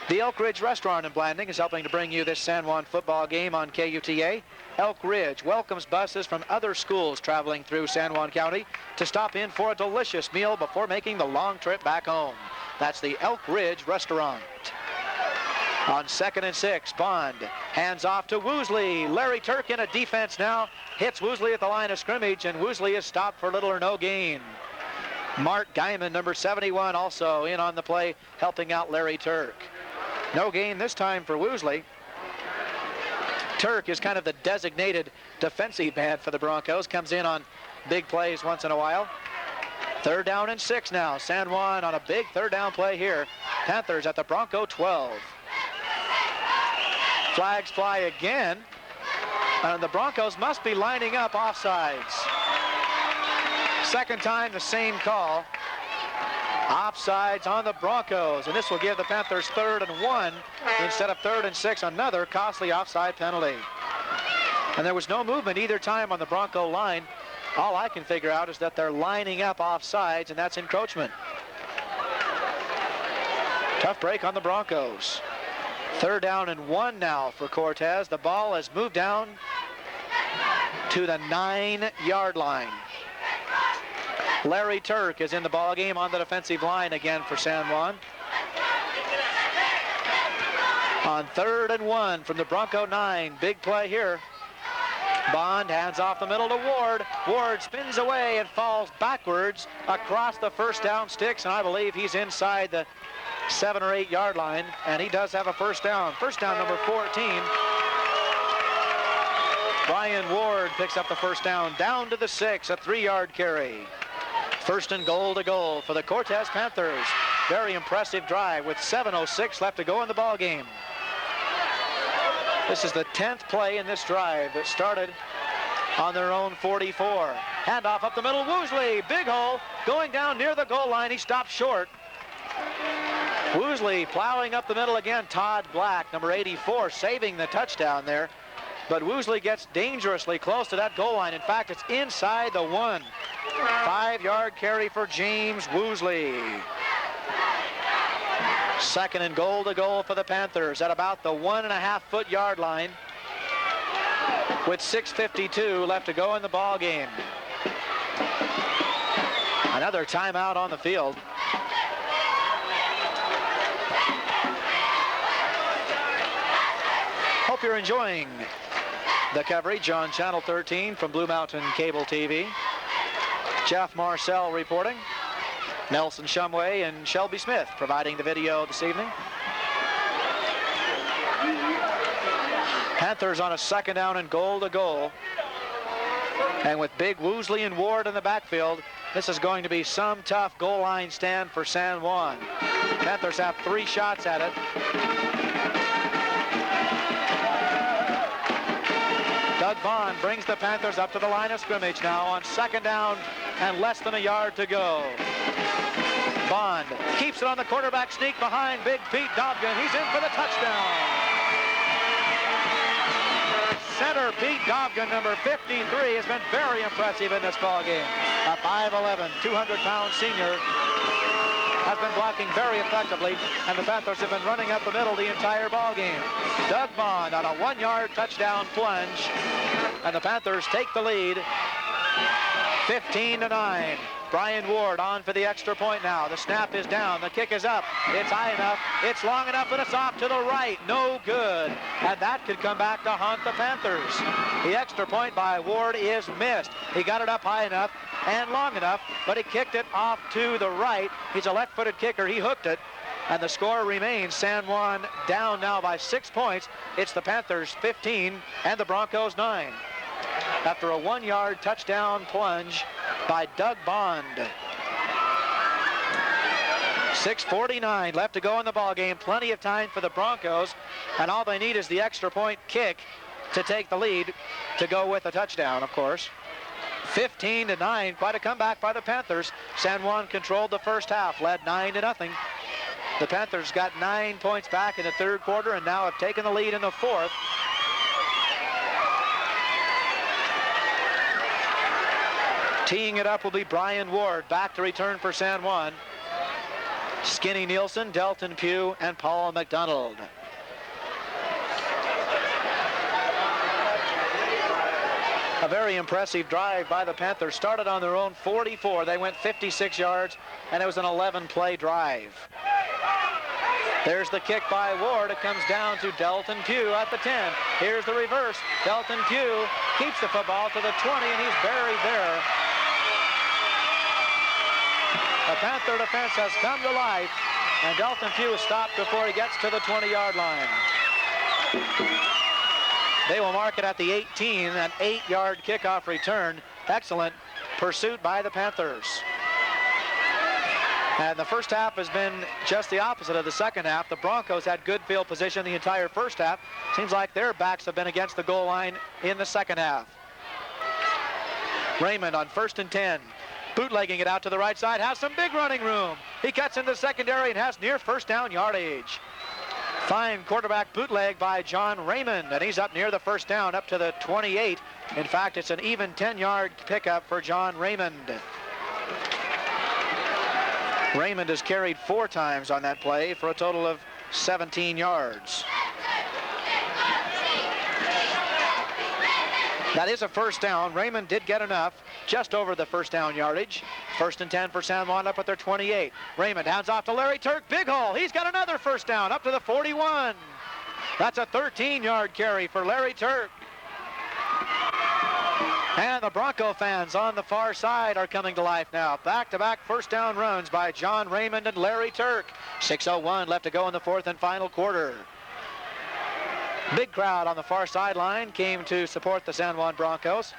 The Elk Ridge Restaurant in Blanding is helping to bring you this San Juan football game on KUTA. Elk Ridge welcomes buses from other schools traveling through San Juan County to stop in for a delicious meal before making the long trip back home. That's the Elk Ridge Restaurant. On 2nd and 6, Bond hands off to Woosley. Larry Turk in a defense now. Hits Woosley at the line of scrimmage, and Woosley is stopped for little or no gain. Mark Guyman, number 71, also in on the play, helping out Larry Turk. No gain this time for Woosley. Turk is kind of the designated defensive man for the Broncos. Comes in on big plays once in a while. 3rd down and 6 now. San Juan on a big 3rd down play here. Panthers at the Bronco 12. Flags fly again. And the Broncos must be lining up offsides. 2nd time the same call. Offsides on the Broncos, and this will give the Panthers 3rd and 1 instead of 3rd and 6. Another costly offside penalty. And there was no movement either time on the Bronco line. All I can figure out is that they're lining up offsides, and that's encroachment. Tough break on the Broncos. 3rd down and 1 now for Cortez. The ball has moved down to the 9-yard line. Larry Turk is in the ball game on the defensive line again for San Juan. On 3rd and 1 from the Bronco 9. Big play here. Bond hands off the middle to Ward. Ward spins away and falls backwards across the 1st down sticks, and I believe he's inside the 7 or 8 yard line, and he does have a 1st down. 1st down number 14. Brian Ward picks up the 1st down to the 6, a 3-yard carry. 1st and goal to goal for the Cortez Panthers. Very impressive drive with 7:06 left to go in the ball game. This is the 10th play in this drive that started on their own 44. Handoff up the middle, Woosley, big hole, going down near the goal line. He stopped short. Woosley plowing up the middle again. Todd Black, number 84, saving the touchdown there. But Woosley gets dangerously close to that goal line. In fact, it's inside the 1. 5-yard carry for James Woosley. 2nd and goal to goal for the Panthers at about the 1.5-foot yard line with 6:52 left to go in the ball game. Another timeout on the field. Hope you're enjoying the coverage on Channel 13 from Blue Mountain Cable TV. Jeff Marcel reporting. Nelson Shumway and Shelby Smith providing the video this evening. Panthers on a 2nd down and goal to goal. And with big Woosley and Ward in the backfield, this is going to be some tough goal line stand for San Juan. Panthers have 3 shots at it. Doug Bond brings the Panthers up to the line of scrimmage now on 2nd down and less than a yard to go. Bond keeps it on the quarterback sneak behind Big Pete Dobkin. He's in for the touchdown. Center Pete Dobkin, number 53, has been very impressive in this ball game. A 5'11", 200-pound senior has been blocking very effectively, and the Panthers have been running up the middle the entire ball game. Doug Bond on a 1-yard touchdown plunge, and the Panthers take the lead 15-9. Brian Ward on for the extra point now. The snap is down. The kick is up. It's high enough. It's long enough, and it's off to the right. No good. And that could come back to haunt the Panthers. The extra point by Ward is missed. He got it up high enough and long enough, but he kicked it off to the right. He's a left-footed kicker. He hooked it. And the score remains San Juan down now by 6 points. It's the Panthers 15 and the Broncos 9. after a 1-yard touchdown plunge by Doug Bond. 6:49 left to go in the ball game. Plenty of time for the Broncos, and all they need is the extra point kick to take the lead, to go with a touchdown, of course. 15-9, quite a comeback by the Panthers. San Juan controlled the first half, led 9-0. The Panthers got 9 points back in the third quarter and now have taken the lead in the fourth. Teeing it up will be Brian Ward, back to return for San Juan. Skinny Nielsen, Delton Pugh, and Paul McDonald. A very impressive drive by the Panthers. Started on their own 44. They went 56 yards, and it was an 11-play drive. There's the kick by Ward. It comes down to Delton Pugh at the 10. Here's the reverse. Delton Pugh keeps the football to the 20, and he's buried there. The Panther defense has come to life, and Delton Pugh is stopped before he gets to the 20-yard line. They will mark it at the 18, an 8-yard kickoff return. Excellent pursuit by the Panthers. And the first half has been just the opposite of the second half. The Broncos had good field position the entire first half. Seems like their backs have been against the goal line in the second half. Raymond on 1st and 10. Bootlegging it out to the right side, has some big running room. He cuts into the secondary and has near first down yardage. Fine quarterback bootleg by John Raymond, and he's up near the first down, up to the 28. In fact, it's an even 10-yard pickup for John Raymond. Raymond has carried 4 times on that play for a total of 17 yards. That is a first down. Raymond did get enough, just over the first down yardage. 1st and 10 for San Juan, up at their 28. Raymond hands off to Larry Turk. Big hole. He's got another first down, up to the 41. That's a 13-yard carry for Larry Turk. And the Bronco fans on the far side are coming to life now. Back-to-back first down runs by John Raymond and Larry Turk. 6:01 left to go in the fourth and final quarter. Big crowd on the far sideline came to support the San Juan Broncos.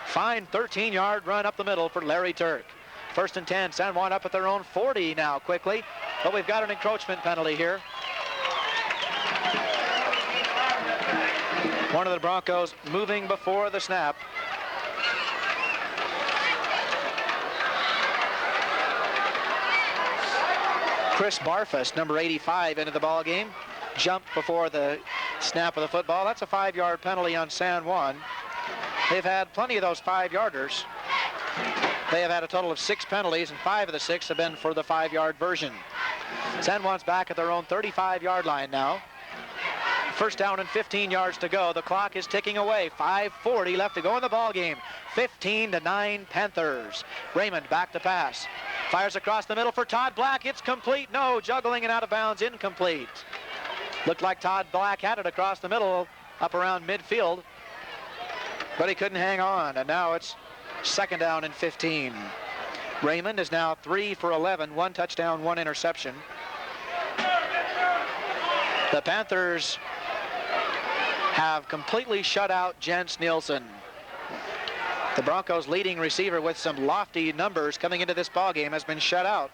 Fine 13-yard run up the middle for Larry Turk. 1st and 10, San Juan up at their own 40 now quickly, but we've got an encroachment penalty here. One of the Broncos moving before the snap. Chris Barfus, number 85, into the ball game. Jumped before the snap of the football. That's a 5-yard penalty on San Juan. They've had plenty of those 5-yarders. They have had a total of 6 penalties, and 5 of the 6 have been for the 5-yard version. San Juan's back at their own 35-yard line now. First down and 15 yards to go. The clock is ticking away. 5:40 left to go in the ball game. 15-9 Panthers. Raymond back to pass. Fires across the middle for Todd Black. It's complete. No, juggling and out of bounds. Incomplete. Looked like Todd Black had it across the middle, up around midfield, but he couldn't hang on, and now it's 2nd down and 15. Raymond is now 3 for 11, 1 touchdown, 1 interception. The Panthers have completely shut out Jens Nielsen. The Broncos' leading receiver with some lofty numbers coming into this ballgame has been shut out.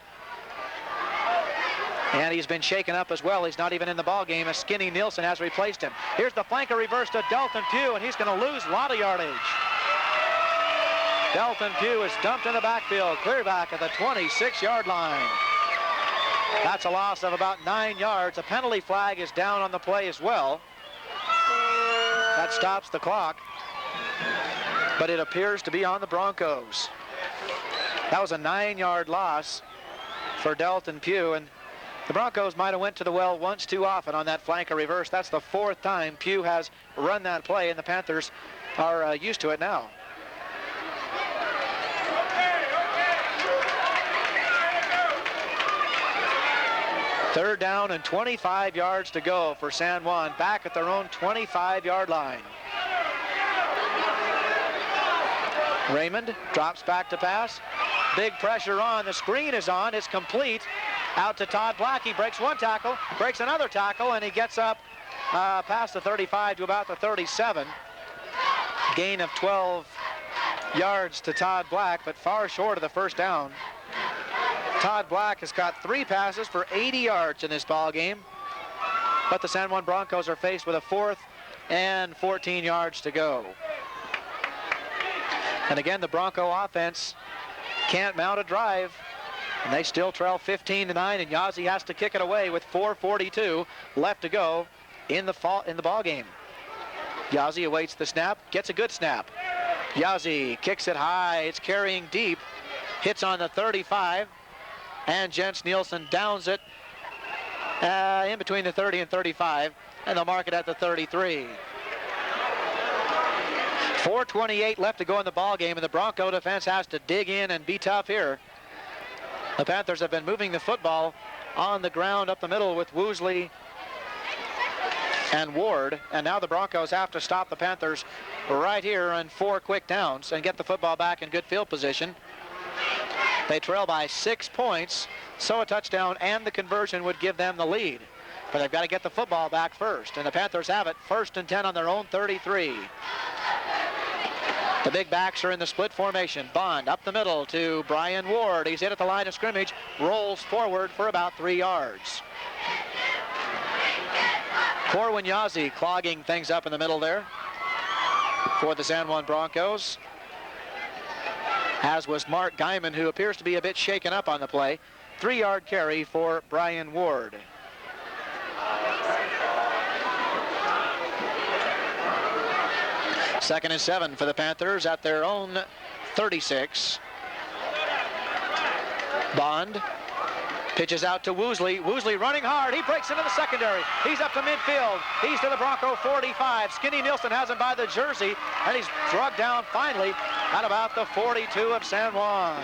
And he's been shaken up as well. He's not even in the ball game as Skinny Nielsen has replaced him. Here's the flanker reverse to Delton Pugh, and he's going to lose a lot of yardage. Delton Pugh is dumped in the backfield, clear back at the 26-yard line. That's a loss of about 9 yards. A penalty flag is down on the play as well. That stops the clock, but it appears to be on the Broncos. That was a 9-yard loss for Delton Pugh, and the Broncos might have went to the well once too often on that flanker reverse. That's the 4th time Pugh has run that play, and the Panthers are used to it now. Third down and 25 yards to go for San Juan, back at their own 25-yard line. Raymond drops back to pass. Big pressure on. The screen is on. It's complete. Out to Todd Black. He breaks 1 tackle, breaks another tackle, and he gets up past the 35 to about the 37. Gain of 12 yards to Todd Black, but far short of the first down. Todd Black has caught 3 passes for 80 yards in this ball game, but the San Juan Broncos are faced with a 4th and 14 yards to go. And again, the Bronco offense can't mount a drive, and they still trail 15-9, and Yazzie has to kick it away with 4:42 left to go in the ball game. Yazzie awaits the snap, gets a good snap. Yazzie kicks it high, it's carrying deep, hits on the 35, and Jens Nielsen downs it in between the 30 and 35, and they'll mark it at the 33. 4:28 left to go in the ball game, and the Bronco defense has to dig in and be tough here. The Panthers have been moving the football on the ground up the middle with Woosley and Ward, and now the Broncos have to stop the Panthers right here on 4 quick downs and get the football back in good field position. They trail by 6 points, so a touchdown and the conversion would give them the lead. But they've got to get the football back first, and the Panthers have it 1st and 10 on their own 33. The big backs are in the split formation. Bond up the middle to Brian Ward. He's in at the line of scrimmage, rolls forward for about 3 yards. Corwin Yazzie clogging things up in the middle there for the San Juan Broncos, as was Mark Guyman, who appears to be a bit shaken up on the play. 3-yard carry for Brian Ward. Second and 7 for the Panthers at their own 36. Bond pitches out to Woosley. Woosley running hard. He breaks into the secondary. He's up to midfield. He's to the Bronco 45. Skinny Nielsen has him by the jersey, and he's drugged down finally at about the 42 of San Juan.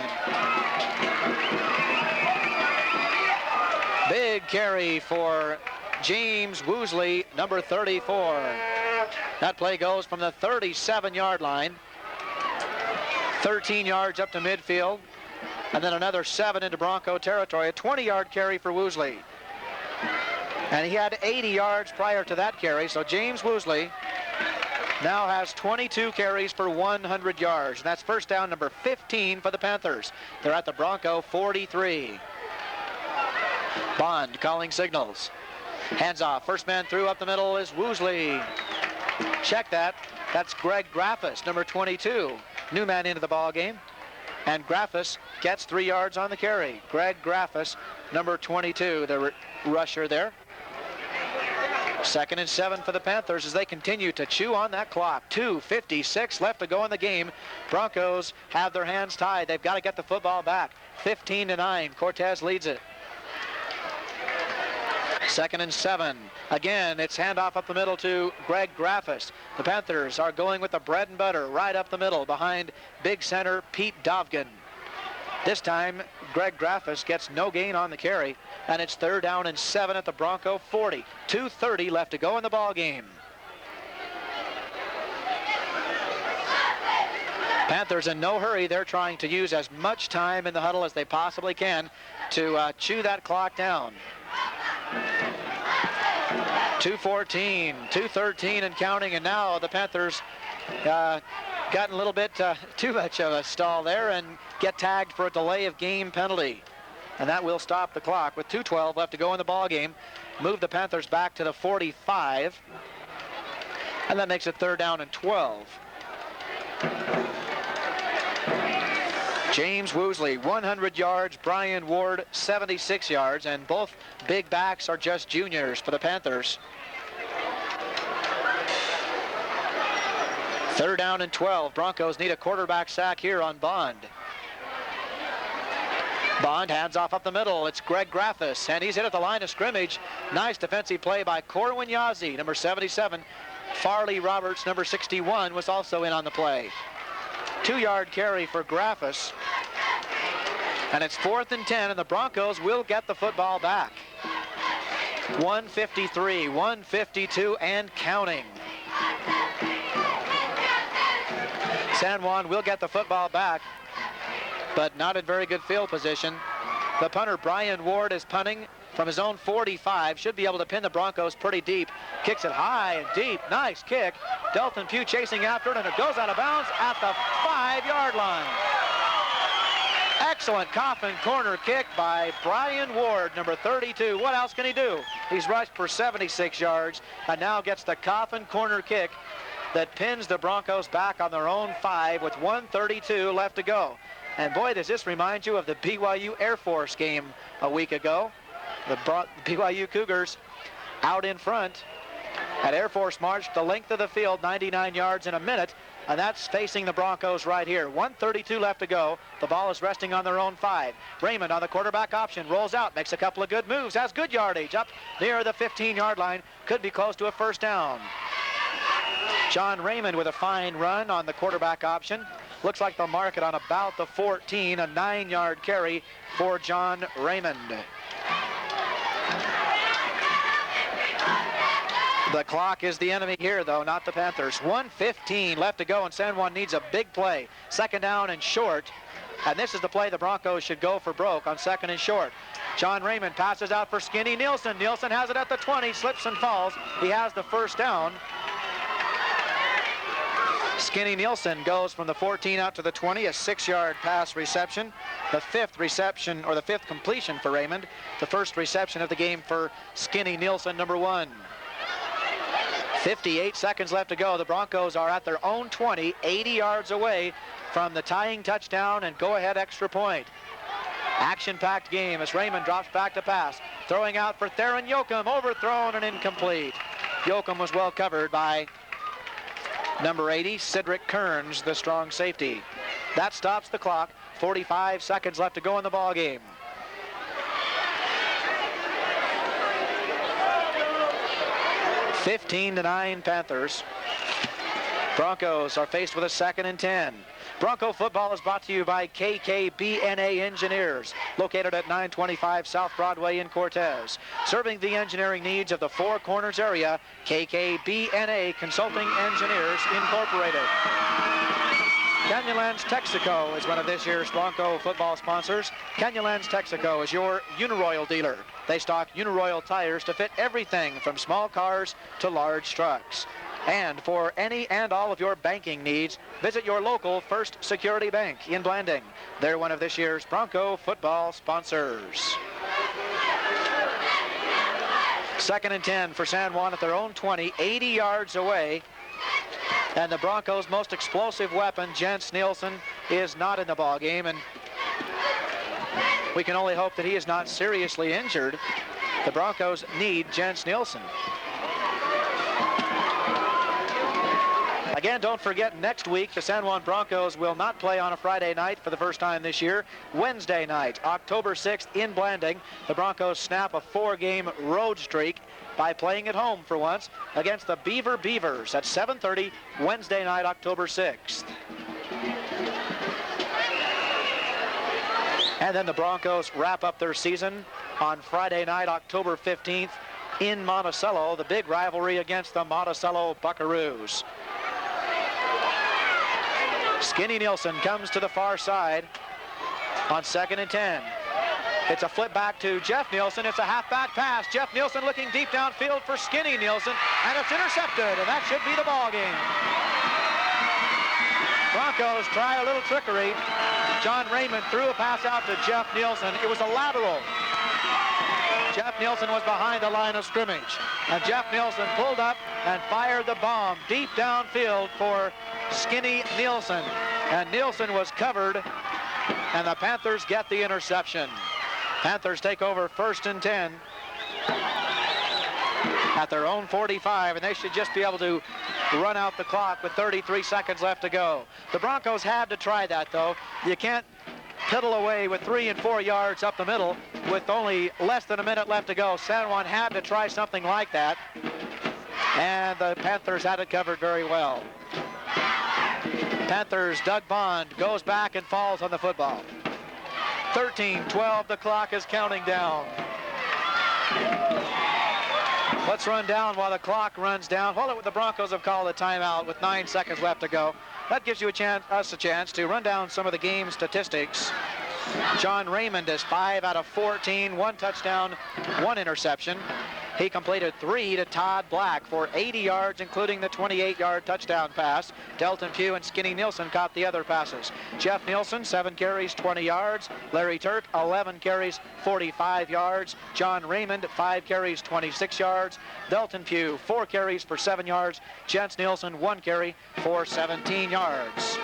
Big carry for James Woosley, number 34. That play goes from the 37-yard line, 13 yards up to midfield, and then another 7 into Bronco territory. A 20-yard carry for Woosley. And he had 80 yards prior to that carry, so James Woosley now has 22 carries for 100 yards. And that's first down number 15 for the Panthers. They're at the Bronco 43. Bond calling signals. Hands off. First man through up the middle is Woosley. Check that. That's Greg Graffis, number 22. New man into the ball game. And Graffis gets 3 yards on the carry. Greg Graffis, number 22, the rusher there. Second and 7 for the Panthers as they continue to chew on that clock. 2:56 left to go in the game. Broncos have their hands tied. They've got to get the football back. 15-9. Cortez leads it. Second and 7. Again, it's handoff up the middle to Greg Graffis. The Panthers are going with the bread and butter right up the middle behind big center Pete Dovgan. This time, Greg Graffis gets no gain on the carry, and it's 3rd down and 7 at the Bronco 40. 2:30 left to go in the ball game. Panthers in no hurry. They're trying to use as much time in the huddle as they possibly can to chew that clock down. 2:14, 2:13 and counting, and now the Panthers gotten a little bit too much of a stall there and get tagged for a delay of game penalty. And that will stop the clock with 2:12 left to go in the ball game. Move the Panthers back to the 45, and that makes it 3rd down and 12. James Woosley, 100 yards. Brian Ward, 76 yards. And both big backs are just juniors for the Panthers. 3rd down and 12. Broncos need a quarterback sack here on Bond. Bond hands off up the middle. It's Greg Graffis, and he's hit at the line of scrimmage. Nice defensive play by Corwin Yazzie, number 77. Farley Roberts, number 61, was also in on the play. 2-yard carry for Graffis. And it's 4th and 10, and the Broncos will get the football back. 1:53, 1:52, and counting. San Juan will get the football back, but not in very good field position. The punter, Brian Ward, is punting. from his own 45. Should be able to pin the Broncos pretty deep. Kicks it high and deep. Nice kick. Delton Pugh chasing after it, and it goes out of bounds at the 5-yard line. Excellent coffin corner kick by Brian Ward, number 32. What else can he do? He's rushed for 76 yards and now gets the coffin corner kick that pins the Broncos back on their own 5 with 1:32 left to go. And boy, does this remind you of the BYU Air Force game a week ago. The BYU Cougars out in front. At Air Force marched the length of the field, 99 yards in a minute, and that's facing the Broncos right here. 1:32 left to go. The ball is resting on their own 5. Raymond on the quarterback option, rolls out, makes a couple of good moves, has good yardage up near the 15-yard line, could be close to a first down. John Raymond with a fine run on the quarterback option. Looks like they'll mark it on about the 14, a 9-yard carry for John Raymond. The clock is the enemy here, though, not the Panthers. 1:15 left to go, and San Juan needs a big play. Second down and short, and this is the play the Broncos should go for broke on second and short. John Raymond passes out for Skinny Nielsen. Nielsen has it at the 20, slips and falls. He has the first down. Skinny Nielsen goes from the 14 out to the 20, a 6-yard pass reception. The 5th reception, or the 5th completion for Raymond. The first reception of the game for Skinny Nielsen, number 1. 58 seconds left to go. The Broncos are at their own 20, 80 yards away from the tying touchdown and go-ahead extra point. Action-packed game as Raymond drops back to pass. Throwing out for Theron Yoakum, overthrown and incomplete. Yoakum was well covered by number 80, Cedric Kearns, the strong safety. That stops the clock. 45 seconds left to go in the ball game. (15-9) Panthers. Broncos are faced with a 2nd and 10. Bronco football is brought to you by KKBNA Engineers, located at 925 South Broadway in Cortez. Serving the engineering needs of the Four Corners area, KKBNA Consulting Engineers Incorporated. Canyonlands Texaco is one of this year's Bronco football sponsors. Canyonlands Texaco is your Uniroyal dealer. They stock Uniroyal tires to fit everything from small cars to large trucks. And for any and all of your banking needs, visit your local First Security Bank in Blanding. They're one of this year's Bronco football sponsors. 2nd and 10 for San Juan at their own 20, 80 yards away. And the Broncos' most explosive weapon, Jens Nielsen, is not in the ball game, and we can only hope that he is not seriously injured. The Broncos need Jens Nielsen. Again, don't forget, next week, the San Juan Broncos will not play on a Friday night for the first time this year. Wednesday night, October 6th in Blanding, the Broncos snap a 4-game road streak by playing at home for once against the Beaver Beavers at 7:30 Wednesday night, October 6th. And then the Broncos wrap up their season on Friday night, October 15th in Monticello, the big rivalry against the Monticello Buckaroos. Skinny Nielsen comes to the far side on 2nd and 10. It's a flip back to Jeff Nielsen. It's a halfback pass. Jeff Nielsen looking deep downfield for Skinny Nielsen, and it's intercepted, and that should be the ball game. Broncos try a little trickery. John Raymond threw a pass out to Jeff Nielsen. It was a lateral. Jeff Nielsen was behind the line of scrimmage, and Jeff Nielsen pulled up and fired the bomb deep downfield for Skinny Nielsen, and Nielsen was covered, and the Panthers get the interception. Panthers take over 1st and 10 at their own 45, and they should just be able to run out the clock with 33 seconds left to go. The Broncos had to try that, though. You can't piddle away with 3 and 4 yards up the middle with only less than a minute left to go. San Juan had to try something like that, and the Panthers had it covered very well. Panthers' Doug Bond goes back and falls on the football. 13-12, the clock is counting down. Let's run down while the clock runs down. The Broncos have called a timeout with 9 seconds left to go. That gives you us a chance to run down some of the game statistics John Raymond is 5 out of 14, 1 touchdown, 1 interception. He completed 3 to Todd Black for 80 yards, including the 28-yard touchdown pass. Delton Pugh and Skinny Nielsen caught the other passes. Jeff Nielsen, 7 carries, 20 yards. Larry Turk, 11 carries, 45 yards. John Raymond, 5 carries, 26 yards. Delton Pugh, 4 carries for 7 yards. Jens Nielsen, 1 carry for 17 yards.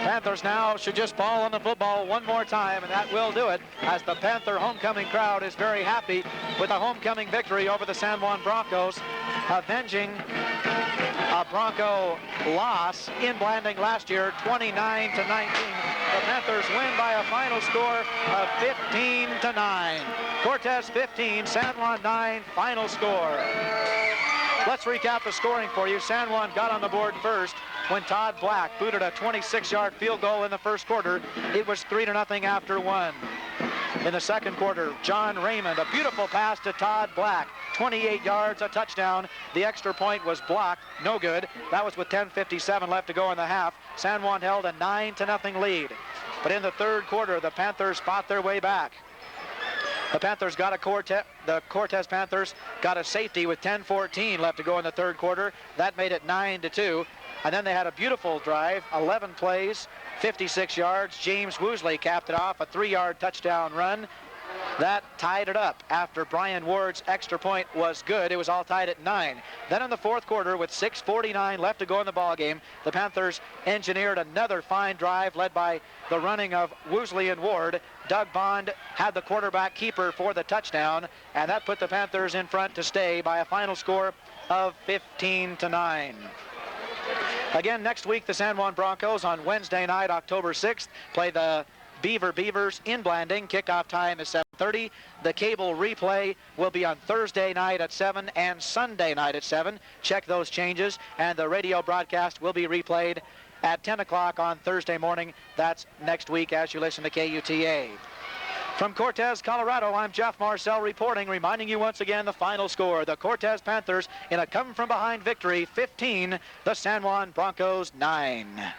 Panthers now should just ball on the football one more time, and that will do it, as the Panther homecoming crowd is very happy with a homecoming victory over the San Juan Broncos, avenging a Bronco loss in Blanding last year, 29-19. The Panthers win by a final score of 15-9. Cortez 15, San Juan 9, final score. Let's recap the scoring for you. San Juan got on the board first when Todd Black booted a 26-yard field goal in the first quarter. It was 3-0 after 1. In the second quarter, John Raymond, a beautiful pass to Todd Black, 28 yards, a touchdown. The extra point was blocked, no good. That was with 10:57 left to go in the half. San Juan held a 9-0 lead. But in the third quarter, the Panthers fought their way back. The Panthers got the Cortez Panthers got a safety with 10:14 left to go in the third quarter. That made it 9-2. And then they had a beautiful drive, 11 plays, 56 yards. James Woosley capped it off, a 3-yard touchdown run. That tied it up after Brian Ward's extra point was good. It was all tied at 9. Then in the fourth quarter, with 6:49 left to go in the ballgame, the Panthers engineered another fine drive led by the running of Woosley and Ward. Doug Bond had the quarterback keeper for the touchdown, and that put the Panthers in front to stay by a final score of 15-9. Again, next week, the San Juan Broncos on Wednesday night, October 6th, play the Beavers in Blanding. Kickoff time is 7:30. The cable replay will be on Thursday night at 7 and Sunday night at 7. Check those changes. And the radio broadcast will be replayed at 10 o'clock on Thursday morning. That's next week as you listen to KUTA. From Cortez, Colorado, I'm Jeff Marcel reporting, reminding you once again the final score. The Cortez Panthers in a come-from-behind victory, 15. The San Juan Broncos, 9.